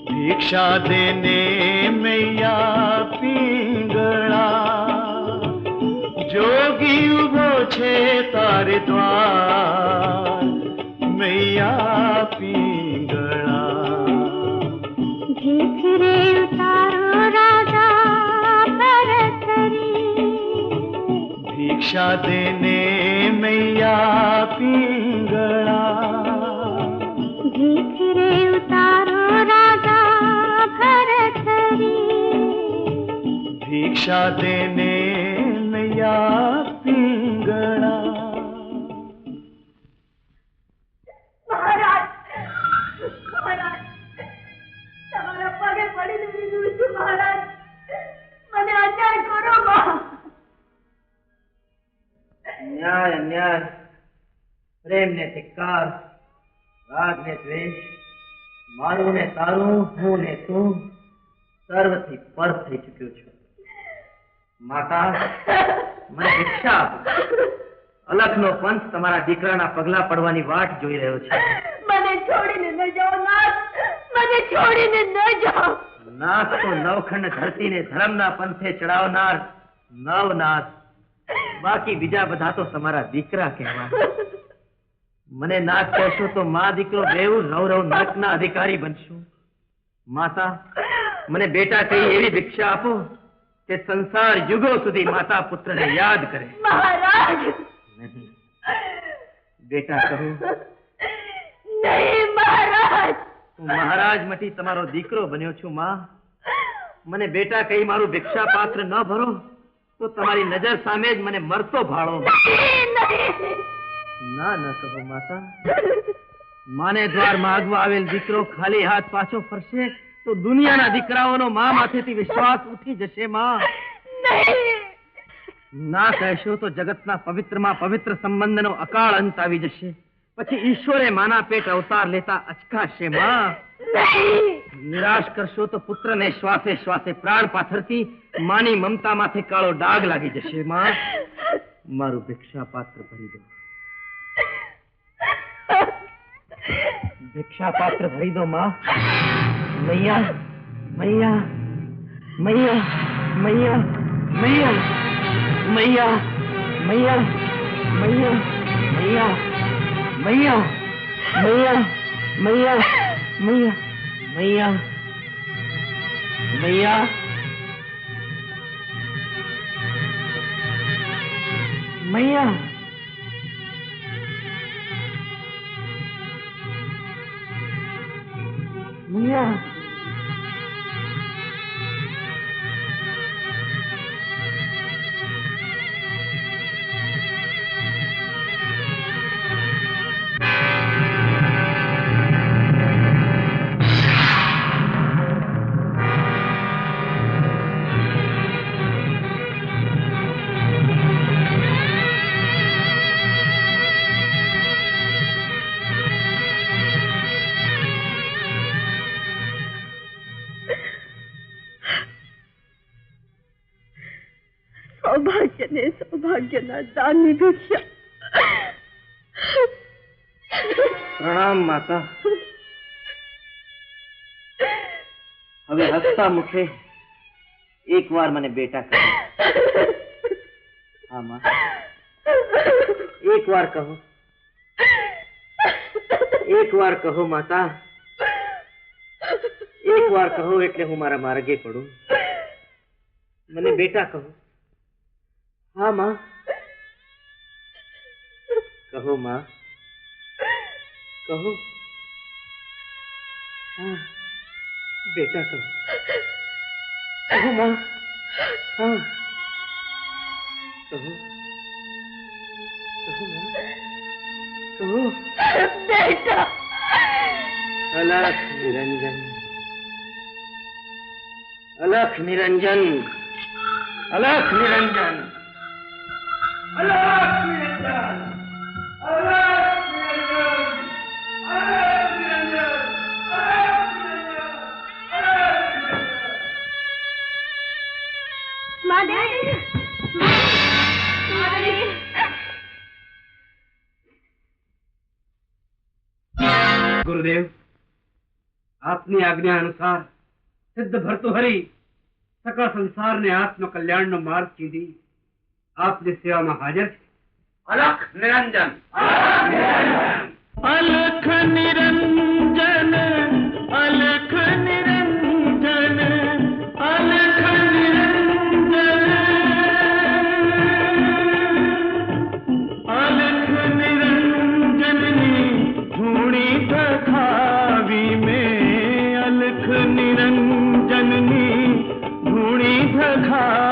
Speaker 10: भिक्षा देने मैया पिंगला जोगी उभो छे तारे द्वार मैया पिंगला
Speaker 9: भीख रे उतारो राजा भरत रे
Speaker 10: भिक्षा देने मैया पिंगला
Speaker 9: भीख रे उतारो राजा भरत रे
Speaker 10: भिक्षा देने मैया पिंगला।
Speaker 3: महाराज महाराज તમારા પગે પડીને વિનવું છું મહારાજ મને અન્યાય કરો માં।
Speaker 6: ન્યાય અન્યાય પ્રેમ ને ધિક્કાર રાગ ને દ્વેષ મારું ને તારું હું ને તું સર્વથી પર થઈ ચૂક્યો છું। માતા મને ભિક્ષા આપો અલખનો પંથ તમારા દીકરાના પગલા પડવાની વાટ જોઈ રહ્યો છે.
Speaker 3: મને છોડીને ન જાઓ નાથ, મને છોડીને ન જાઓ.
Speaker 6: નાથ તો નવખંડ ધરતીને ધર્મના પંથે ચડાવનાર નવનાથ, બાકી બીજા બધા તો તમારા દીકરા કહેવા. મને નાથ કહેશો તો મા દીકરો બેઉ રવ નરકના અધિકારી બનશું. માતા, મને બેટા કહી એવી ભિક્ષા આપો કે સંસાર યુગો સુધી માતા પુત્રને યાદ કરે.
Speaker 3: મહારાજ
Speaker 6: નહીં બેટા કહું.
Speaker 3: નહીં મહારાજ.
Speaker 6: હું મહારાજ મટી તમારો દીકરો બન્યો છું. માં, મને બેટા કહી મારું ભિક્ષા પાત્ર ન ભરો તો તમારી નજર સામે જ મને મરતો ભાળો. ના ન કહો માતા. માને દ્વાર માગવા આવેલ દીકરો ખાલી હાથ પાછો ફરશે તો દુનિયાના દીકરાઓનો મા માથેથી વિશ્વાસ ઉઠી જશે. માં, ના કહેશો તો જગતના પવિત્રમાં પવિત્ર સંબંધનો અકાળ અંત આવી જશે. પછી ઈશ્વરે માના પેટ અવતાર લેતા અચકાશે. માં, નિરાશ કરશો તો પુત્રને શ્વાસે શ્વાસે પ્રાણ પાથરતી માની મમતા માથે કાળો ડાઘ લાગી જશે. માં, મારું ભિક્ષા પાત્ર ભરી દો. ભિક્ષા પાત્ર ભરી દો. માં, મૈયા મૈયા મૈયા મૈયા મૈયા મૈયા મૈયા મૈયા મૈયા મૈયા મૈયા મૈયા મૈયા મૈયા મૈયા મૈયા મૈયા.
Speaker 3: સૌભાગ્યને સૌભાગ્યના દાનની ભિક્ષા.
Speaker 6: પ્રણામ માતા. હવે હસતા મુખે એક વાર મને બેટા કહો. હા માં, એક વાર કહો. એક વાર કહો માતા. એક વાર કહો એટલે હું મારા માર્ગે પડું. મને બેટા કહો. હા માં, કહો માં, કહો. હા બેટા કહો. કહો માં. હા કહો. કહો માં. કહો.
Speaker 3: બેટા.
Speaker 6: અલખ નિરંજન, અલખ નિરંજન, અલખ નિરંજન, અલખ નિરંજન, અલખ નિરંજન, અલખ નિરંજન,
Speaker 2: गुरुदेव, आपनी आज्ञा अनुसार सिद्ध भर्तृहरि सकल संसार ने आत्म कल्याण नो मार्ग कीधी आपने सेवा में हाजिर छे.
Speaker 1: અલખ નિરંજન,
Speaker 10: અલખ નિરંજન, અલખ નિરંજન, અલખ નિરંજન, અલખ નિરંજનની ધૂણી ધખાવી મેં, અલખ નિરંજનની ધૂણી ધખાવી